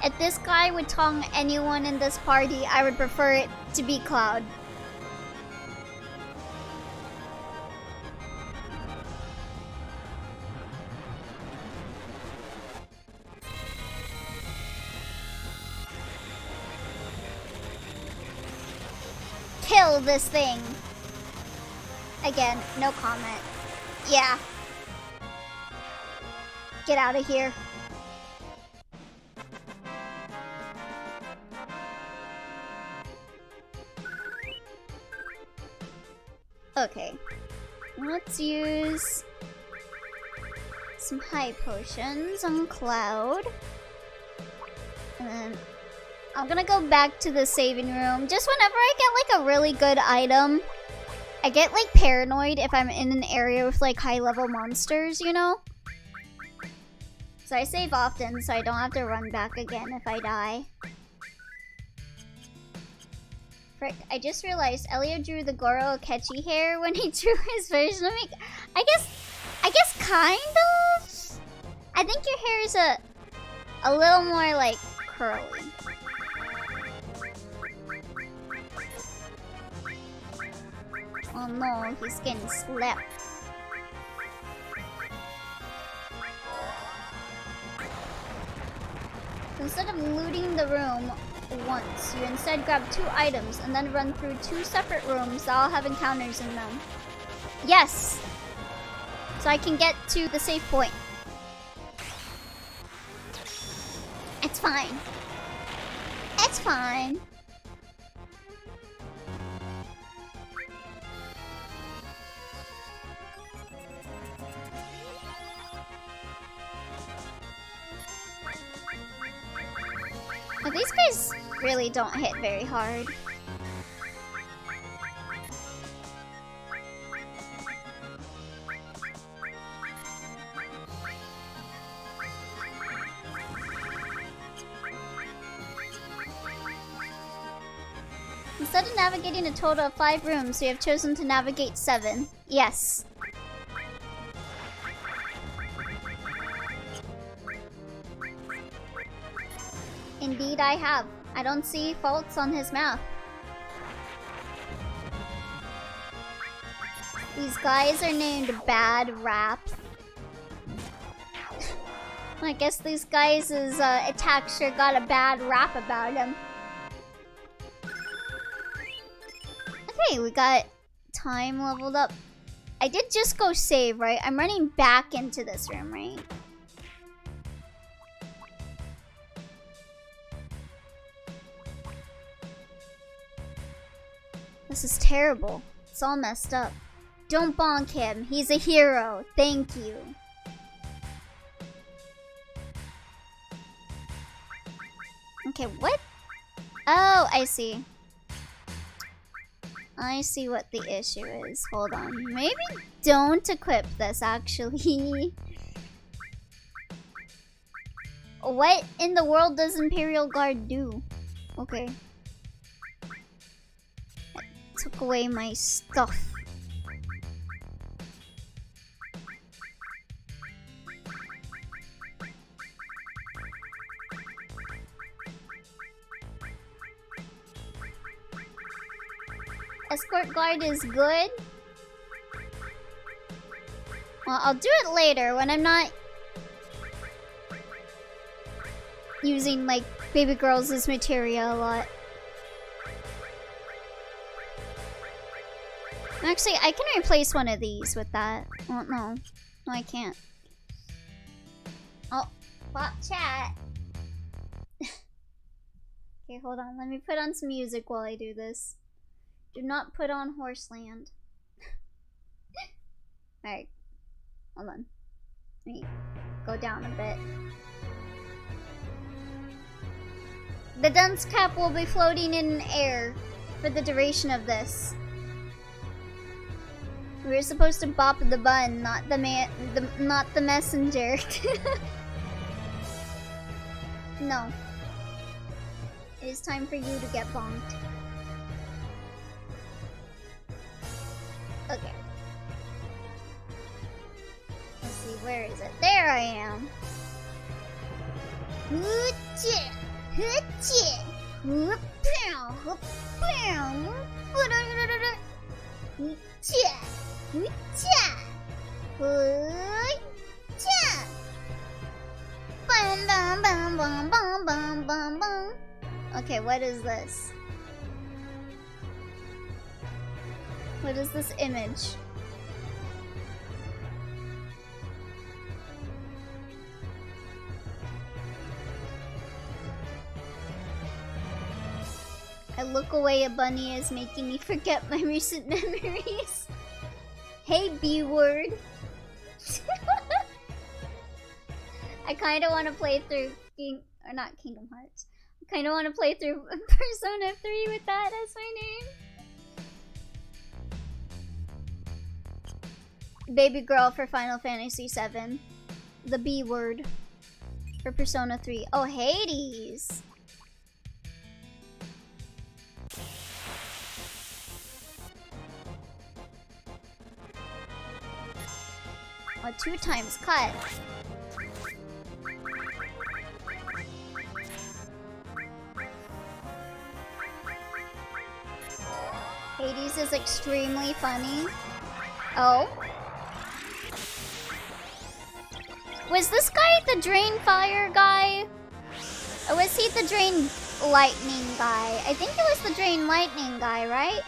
If this guy would tongue anyone in this party, I would prefer it to be Cloud. kill this thing. Again, no comment. Yeah. Get out of here. Okay. Let's use some high potions on Cloud. And then I'm gonna go back to the saving room. Just whenever I get like a really good item, I get like paranoid if I'm in an area with like high level monsters, you know? So I save often so I don't have to run back again if I die. Frick, I just realized Elio drew the Goro Akechi hair when he drew his version of me. I guess kind of? I think your hair is a little more like curly. Oh no, he's getting slapped. So instead of looting the room once, you instead grab 2 items and then run through 2 separate rooms that all have encounters in them. Yes! So I can get to the safe point. It's fine. It's fine. But these guys really don't hit very hard. Instead of navigating a total of 5 rooms, we have chosen to navigate 7. Yes. Indeed I have. I don't see faults on his math. These guys are named Bad Rap. I guess these guys' attack sure got a bad rap about him. Okay, we got time leveled up. I did just go save, right? I'm running back into this room, right? This is terrible. It's all messed up. Don't bonk him. He's a hero. Thank you. Okay, what? Oh, I see. I see what the issue is. Hold on. Maybe don't equip this, actually. What in the world does Imperial Guard do? Okay. It took away my stuff. Escort guard is good. Well, I'll do it later when I'm not using like baby girls' materia a lot. Actually, I can replace one of these with that. Oh no. No, I can't. Oh, bot chat. Okay, hold on. Let me put on some music while I do this. Do not put on Horseland. Alright. Hold on. Let me go down a bit. The dunce cap will be floating in air for the duration of this. We were supposed to bop the bun, not the not the messenger. No. It is time for you to get bonked. Okay. Let's see, where is it? There I am. Okay, what is this? What is this image? I look away, a bunny is making me forget my recent memories. Hey, B word. I kind of want to play through or not Kingdom Hearts. I kind of want to play through Persona 3 with that as my name. Baby girl for Final Fantasy VII. The B word for Persona 3. Oh, Hades. A 2 times cut. Hades is extremely funny. Oh. Was this guy the drain fire guy? Or was he the drain lightning guy? I think it was the drain lightning guy, right?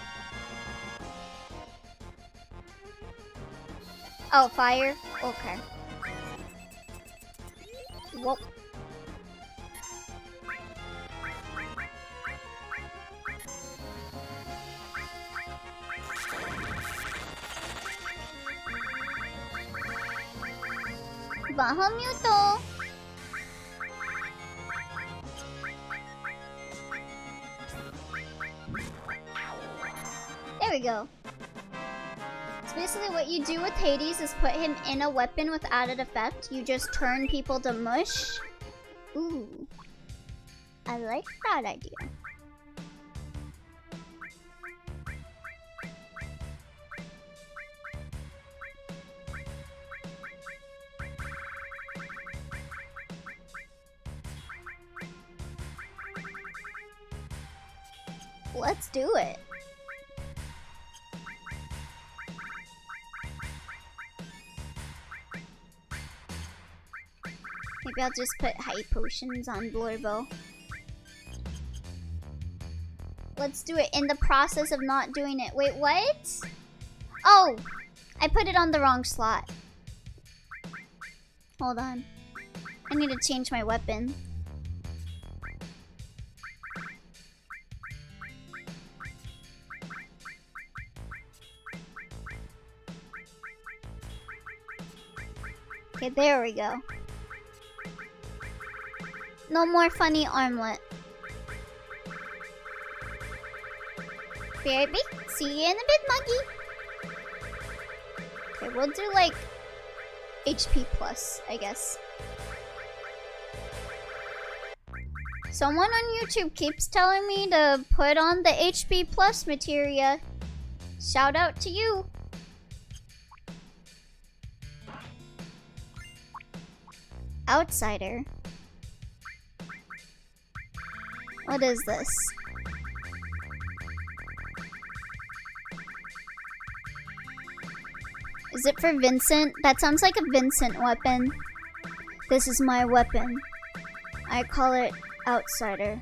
Oh, fire? Okay. Whoop. Bahamut. There we go. So basically what you do with Hades is put him in a weapon with added effect. You just turn people to mush. Ooh. I like that idea. Let's do it. Maybe I'll just put high potions on Blurbo. Let's do it in the process of not doing it. Wait, what? Oh! I put it on the wrong slot. Hold on. I need to change my weapon. Okay, there we go. No more funny armlet. Baby, see you in a bit, monkey. Okay, we'll do like HP plus, I guess. Someone on YouTube keeps telling me to put on the HP plus materia. Shout out to you. Outsider. What is this? Is it for Vincent? That sounds like a Vincent weapon. This is my weapon. I call it Outsider.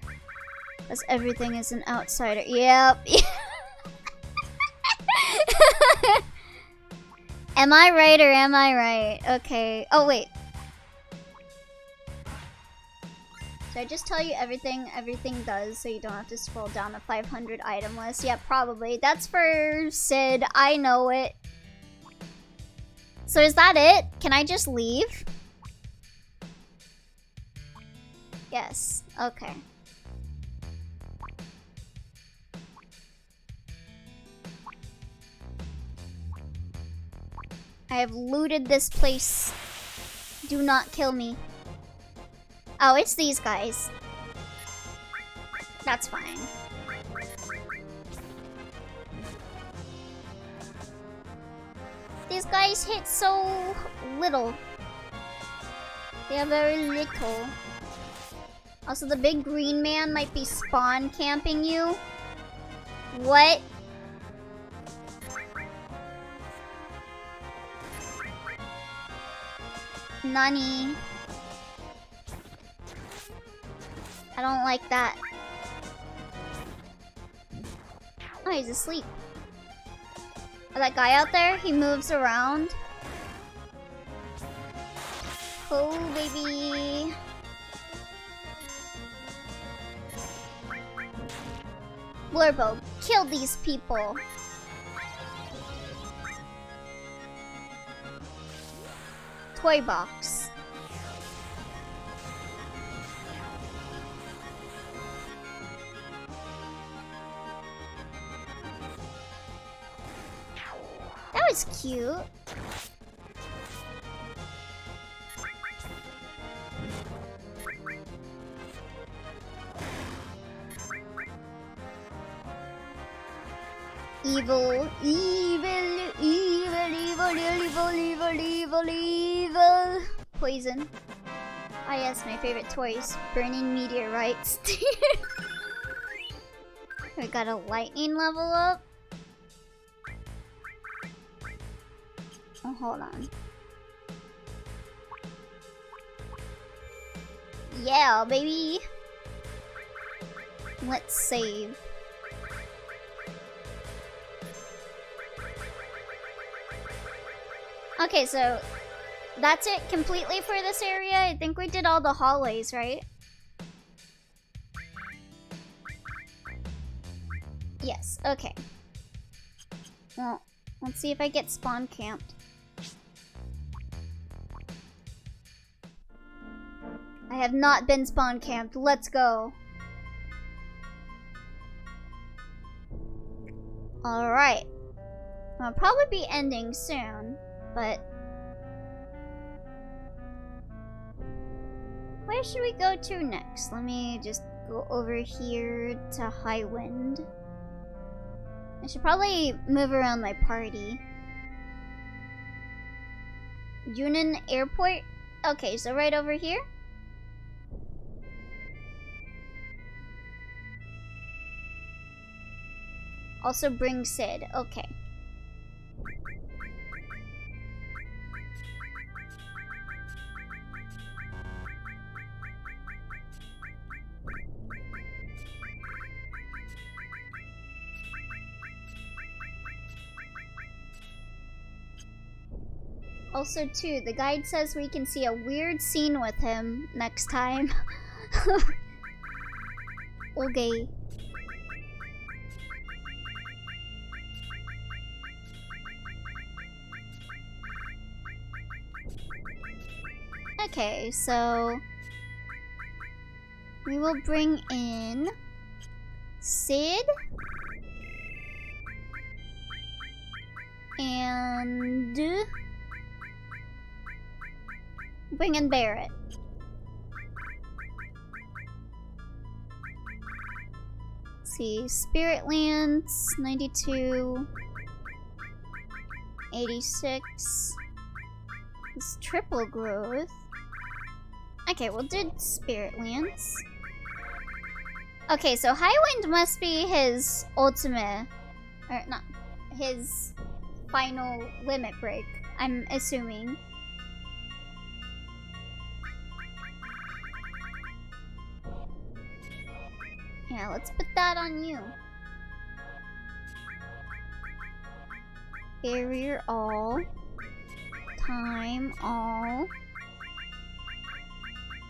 Because everything is an outsider. Yep. Am I right or am I right? Okay. Oh, wait. Should I just tell you everything does so you don't have to scroll down a 500 item list? Yeah, probably. That's for Sid. I know it. So is that it? Can I just leave? Yes. Okay. I have looted this place. Do not kill me. Oh, it's these guys. That's fine. These guys hit so little. They are very little. Also, the big green man might be spawn camping you. What? Nani? I don't like that. Oh, he's asleep. That guy out there, he moves around. Oh, baby. Blurbo, kill these people. Toy box. That was cute. Evil, evil, evil, evil, evil, evil, evil, evil. Poison. Ah yes, my favorite toys. Burning meteorites. We got a lightning level up. Oh, hold on. Yeah, baby. Let's save. Okay, so that's it completely for this area. I think we did all the hallways, right? Yes, okay. Well, let's see if I get spawn camped. I have not been spawn camped. Let's go. Alright. I'll probably be ending soon, but where should we go to next? Let me just go over here to Highwind. I should probably move around my party. Yunnan Airport? Okay, so right over here? Also bring Sid. Okay. Also, too, the guide says we can see a weird scene with him next time. Okay. Okay, so we will bring in Sid and bring in Barrett. Let's see, Spirit Lands 92, 86. This triple growth. Okay, we'll do Spirit Lands. Okay, so Highwind must be his ultimate, or not, his final limit break, I'm assuming. Yeah, let's put that on you. Barrier all. Time all.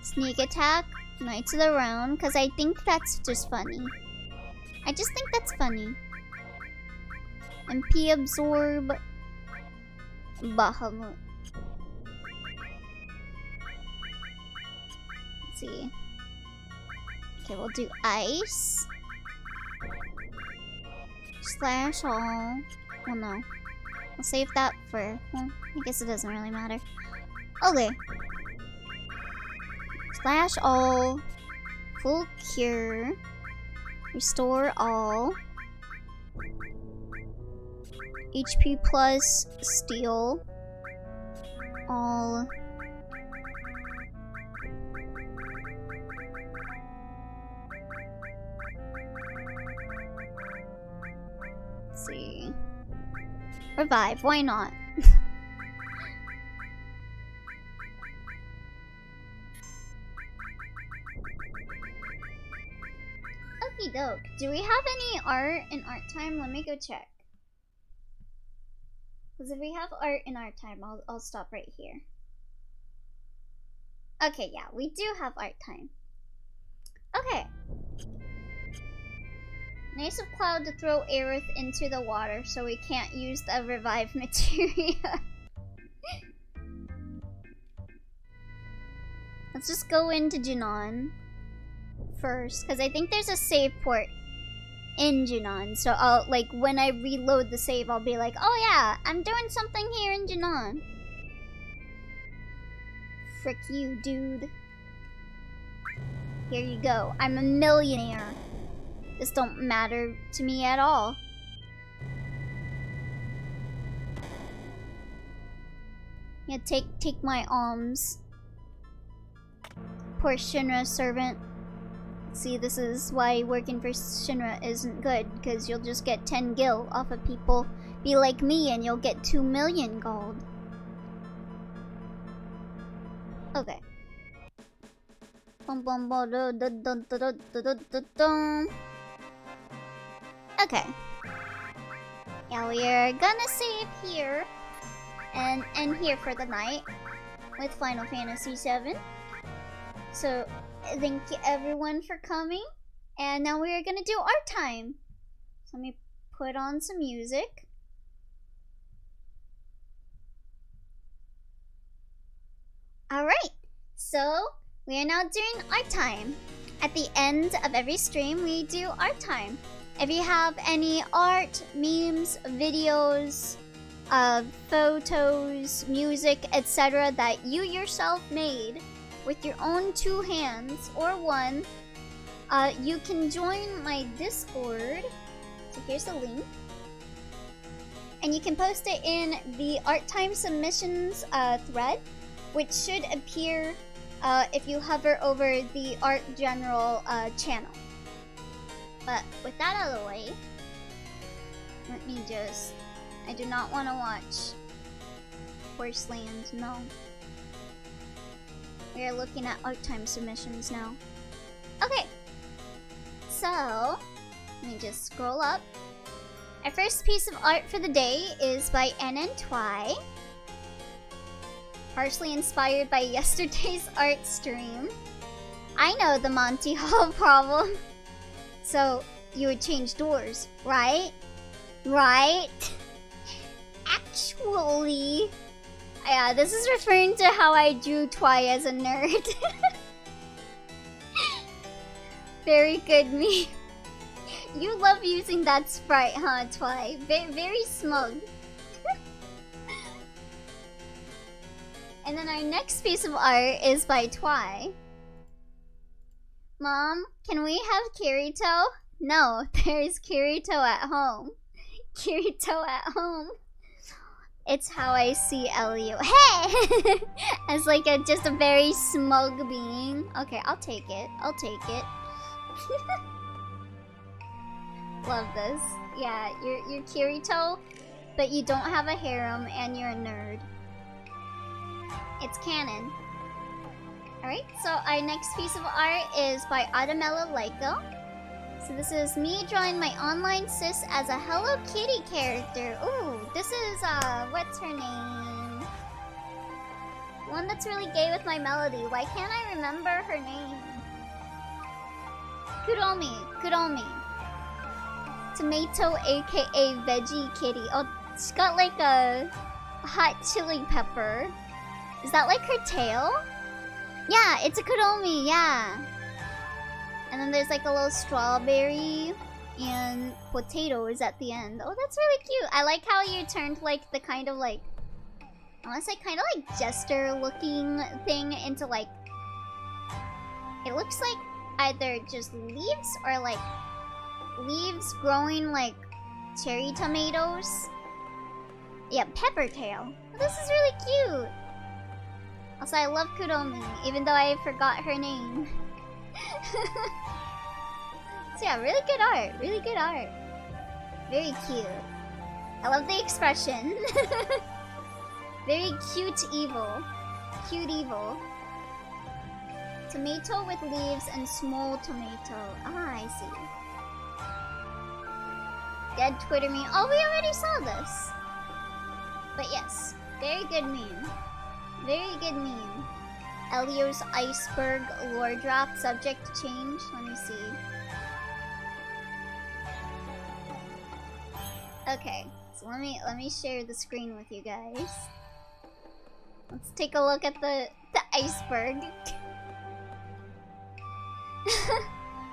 Sneak attack, Knights of the Round, because I think that's just funny. I just think that's funny. MP absorb, Bahamut. Let's see. Okay, we'll do ice. Slash all. Well, no. We'll save that for, well, I guess it doesn't really matter. Okay. Slash all. Full cure. Restore all. HP plus steal. All. Let's see. Revive, why not? Okie doke. Do we have any art in art time? Let me go check. Because if we have art in our time, I'll stop right here. Okay, yeah, we do have art time. Okay. Nice of Cloud to throw Aerith into the water so we can't use the revive materia. Let's just go into Junon first, because I think there's a save port in Junon. So I'll, like, when I reload the save, I'll be like, oh yeah, I'm doing something here in Junon. Frick you, dude. Here you go. I'm a millionaire. This don't matter to me at all. Yeah, take my alms. Poor Shinra servant. See, this is why working for Shinra isn't good, because you'll just get 10 gil off of people. Be like me and you'll get 2 million gold. Okay. Okay. Yeah, we are gonna save here and end here for the night with Final Fantasy VII. So, thank you everyone for coming. And now we are gonna do art time. So let me put on some music. Alright, so we are now doing art time. At the end of every stream, we do art time. If you have any art, memes, videos, photos, music, etc. that you yourself made with your own 2 hands or 1, you can join my Discord. So here's the link. And you can post it in the art time submissions thread, which should appear if you hover over the Art General channel. But with that out of the way, let me just... I do not want to watch Horseland, no. We are looking at art time submissions now. Okay, so let me just scroll up. Our first piece of art for the day is by NN partially inspired by yesterday's art stream. I know the Monty Hall problem. So, you would change doors, right? Right? Actually... Yeah, this is referring to how I drew Twy as a nerd. Very good, me. You love using that sprite, huh, Twy? Very smug. And then our next piece of art is by Twy. Mom, can we have Kirito? No, there's Kirito at home. Kirito at home. It's how I see Elio. Hey! As like just a very smug being. Okay, I'll take it. I'll take it. Love this. Yeah, you're Kirito, but you don't have a harem and you're a nerd. It's canon. Alright, so our next piece of art is by Adamela Laiko. So this is me drawing my online sis as a Hello Kitty character. Ooh, this is, what's her name? One that's really gay with my melody. Why can't I remember her name? Kuromi, Kuromi. Tomato, aka Veggie Kitty. Oh, she's got like a hot chili pepper. Is that like her tail? Yeah, it's a Kuromi, yeah. And then there's like a little strawberry and potatoes at the end. Oh, that's really cute. I like how you turned like the kind of like, I want to say kind of like jester looking thing into like, it looks like either just leaves or like leaves growing like cherry tomatoes. Yeah, pepper tail. Oh, this is really cute. Also, I love Kuromi, even though I forgot her name. So yeah, really good art. Really good art. Very cute. I love the expression. Very cute evil. Cute evil. Tomato with leaves and small tomato. Ah, I see. Dead Twitter me. Oh, we already saw this. But yes, very good meme. Very good meme. Elio's iceberg lore drop, subject to change. Let me see. Okay, so let me share the screen with you guys. Let's take a look at the iceberg.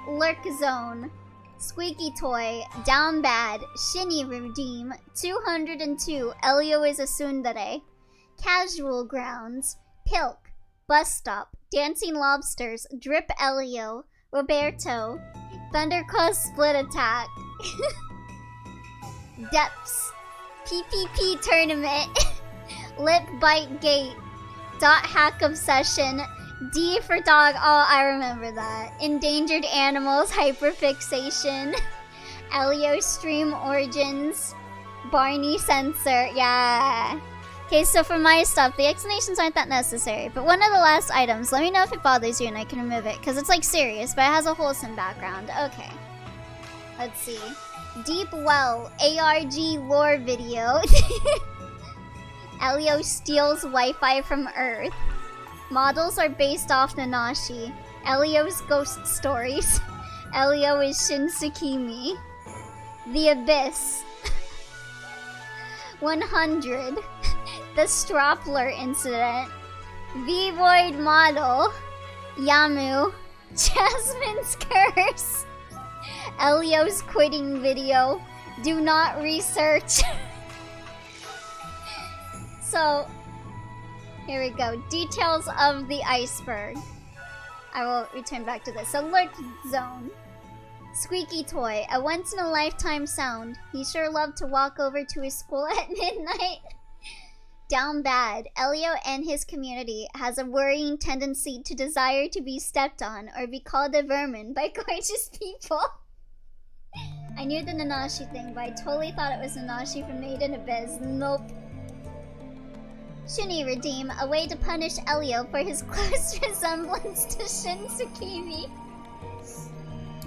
Lurk Zone, Squeaky Toy, Down Bad, Shinny Redeem, 202, Elio is a tsundere, Casual Grounds, Pilk, Bus Stop, Dancing Lobsters, Drip Elio, Roberto, Thunderclaw Split Attack, Depths, PPP Tournament, Lip Bite Gate, Dot Hack Obsession, D for Dog, oh I remember that, Endangered Animals Hyperfixation, Elio Stream Origins, Barney Sensor, yeah. Okay, so for my stuff, the explanations aren't that necessary, but one of the last items, let me know if it bothers you and I can remove it, because it's like serious, but it has a wholesome background. Okay. Let's see. Deep Well, ARG lore video. Elio steals Wi-Fi from Earth. Models are based off Nanashi. Elio's ghost stories. Elio is Shinsukimi. The Abyss. 100. The Stropler Incident. V-Void Model. Yamu. Jasmine's Curse. Elio's quitting video. Do not research. So, here we go. Details of the iceberg. I will return back to this. Alert Zone. Squeaky Toy. A once-in-a-lifetime sound. He sure loved to walk over to his school at midnight. Down Bad. Elio and his community has a worrying tendency to desire to be stepped on or be called a vermin by gorgeous people. I knew the Nanashi thing, but I totally thought it was Nanashi from Made in Abyss. Nope. Shinny Redeem, a way to punish Elio for his close resemblance to Shinsukimi.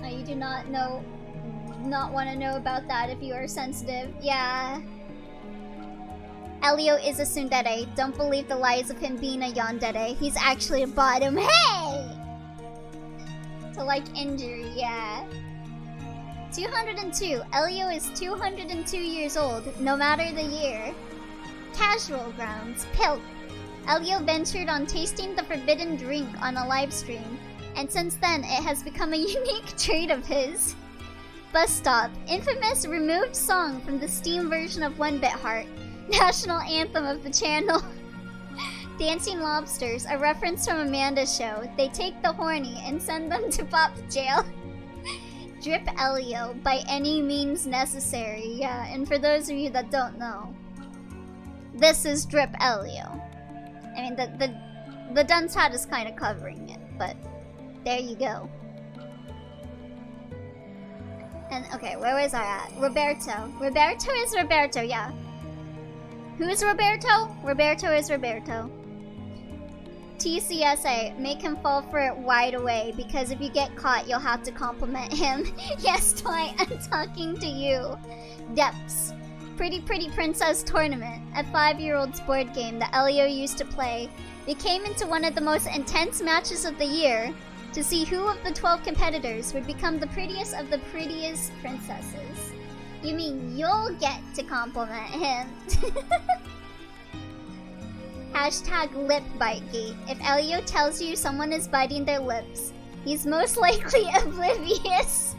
You do not want to know about that if you are sensitive. Yeah. Elio is a tsundere. Don't believe the lies of him being a yandere. He's actually a bottom. Hey! To like injury, yeah. 202. Elio is 202 years old, no matter the year. Casual Grounds. Pilk. Elio ventured on tasting the forbidden drink on a live stream, and since then it has become a unique trait of his. Bus Stop. Infamous removed song from the Steam version of 1-Bit Heart. National anthem of the channel. Dancing Lobsters, a reference from Amanda's show. They take the horny and send them to pop jail. Drip Elio, by any means necessary. Yeah, and for those of you that don't know, this is Drip Elio. I mean, the dunce hat is kind of covering it, but there you go. And, okay, where was I at? Roberto. Roberto is Roberto, yeah. Who's Roberto? Roberto is Roberto. TCSA, make him fall for it wide away, because if you get caught, you'll have to compliment him. Yes, Twilight, I'm talking to you. Depths. Pretty Princess Tournament, a 5-year-old's board game that Elio used to play. It came into one of the most intense matches of the year to see who of the 12 competitors would become the prettiest of the prettiest princesses. You mean you'll get to compliment him? Hashtag LipBiteGate. If Elio tells you someone is biting their lips, he's most likely oblivious.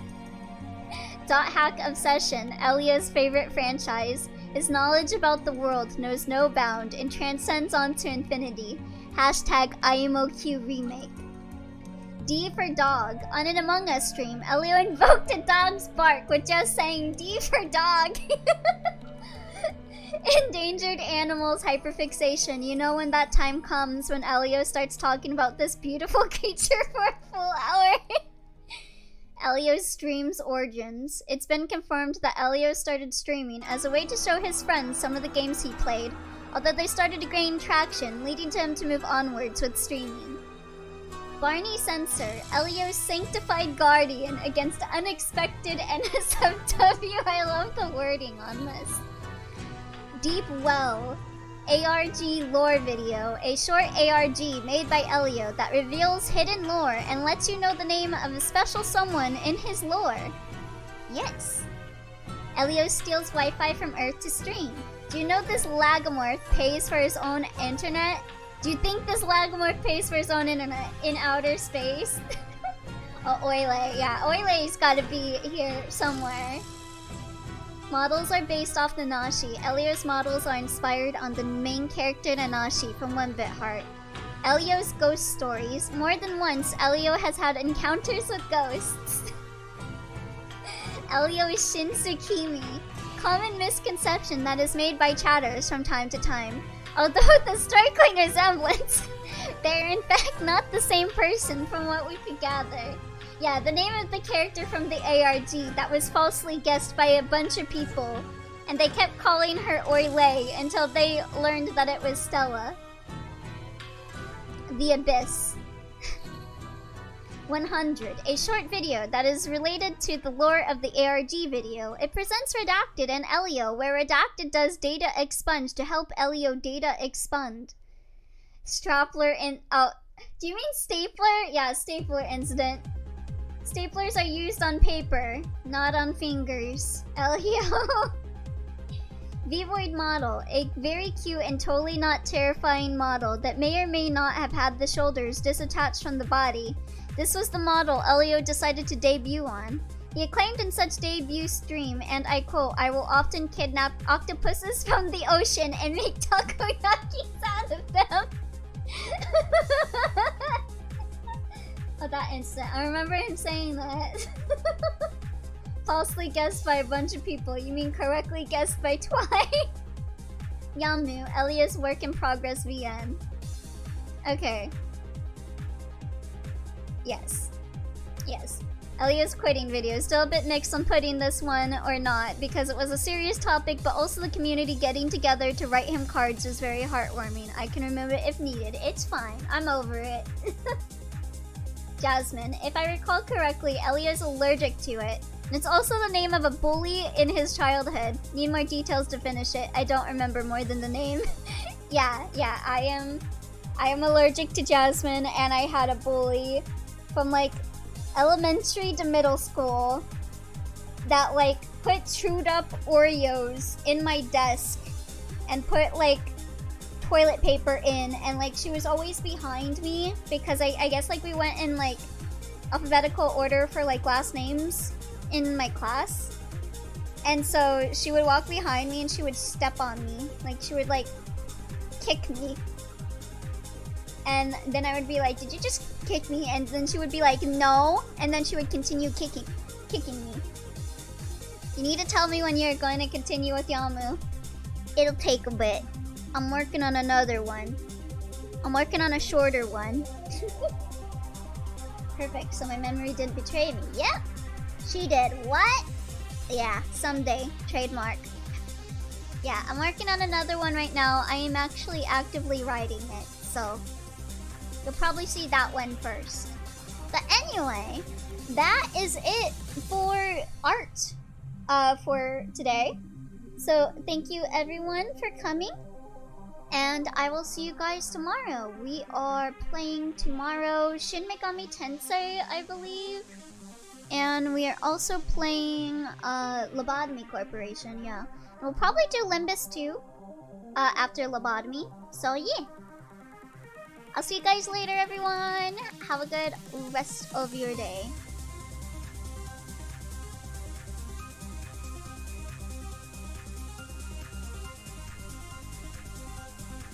Dot Hack Obsession, Elio's favorite franchise. His knowledge about the world knows no bound and transcends onto infinity. Hashtag IMOQ Remake. D for Dog. On an Among Us stream, Elio invoked a dog's bark with just saying D for Dog. Endangered Animals Hyperfixation. You know when that time comes when Elio starts talking about this beautiful creature for a full hour. Elio streams Origins. It's been confirmed that Elio started streaming as a way to show his friends some of the games he played, although they started to gain traction, leading to him to move onwards with streaming. Barney Sensor, Elio's sanctified guardian against unexpected NSFW. I love the wording on this. Deep Well, ARG lore video, a short ARG made by Elio that reveals hidden lore and lets you know the name of a special someone in his lore. Yes. Elio steals Wi-Fi from Earth to stream. Do you know this Lagomorph pays for his own internet? Do you think this Lagomorph pays for his own internet in outer space? Oh, Oile. Yeah, Oile's gotta be here somewhere. Models are based off Nanashi. Elio's models are inspired on the main character Nanashi from 1-Bit Heart. Elio's ghost stories. More than once, Elio has had encounters with ghosts. Elio is Shinsukimi. Common misconception that is made by chatters from time to time. Although the striking resemblance, they're in fact not the same person from what we could gather. Yeah, the name of the character from the ARG that was falsely guessed by a bunch of people, and they kept calling her Oile until they learned that it was Stella. The Abyss. 100. A short video that is related to the lore of the ARG video. It presents Redacted and Elio, where Redacted does data expunge to help Elio data expund. Strapler in... Oh, do you mean stapler? Yeah, stapler incident. Staplers are used on paper, not on fingers. Elio. V-Void model. A very cute and totally not terrifying model that may or may not have had the shoulders disattached from the body. This was the model Elio decided to debut on. He acclaimed in such debut stream, and I quote, "I will often kidnap octopuses from the ocean and make takoyakis out of them." Oh, that instant. I remember him saying that. Falsely guessed by a bunch of people. You mean correctly guessed by twice? Yamu, Elia's work in progress VN. Okay. Yes. Yes. Elia's quitting video. Still a bit mixed on putting this one or not, because it was a serious topic, but also the community getting together to write him cards was very heartwarming. I can remember it if needed. It's fine. I'm over it. Jasmine. If I recall correctly, Elia's allergic to it. And it's also the name of a bully in his childhood. Need more details to finish it. I don't remember more than the name. Yeah, I am allergic to Jasmine, and I had a bully from like elementary to middle school that like put chewed up Oreos in my desk and put like toilet paper in, and like she was always behind me because I guess like we went in like alphabetical order for like last names in my class, and so she would walk behind me and she would step on me, like she would like kick me, and then I would be like, "Did you just kick me?" And then she would be like, "No," and then she would continue kicking me. You need to tell me when you're going to continue with Yamu. It'll take a bit. I'm working on another one. I'm working on a shorter one. Perfect, so my memory didn't betray me. Yep, she did. What? Yeah, someday. Trademark. Yeah, I'm working on another one right now. I am actually actively writing it, so you'll probably see that one first. But anyway, that is it for art for today. So thank you everyone for coming, and I will see you guys tomorrow. We are playing tomorrow Shin Megami Tensei, I believe. And we are also playing Lobotomy Corporation, yeah. We'll probably do Limbus too after Lobotomy. So yeah. I'll see you guys later, everyone. Have a good rest of your day.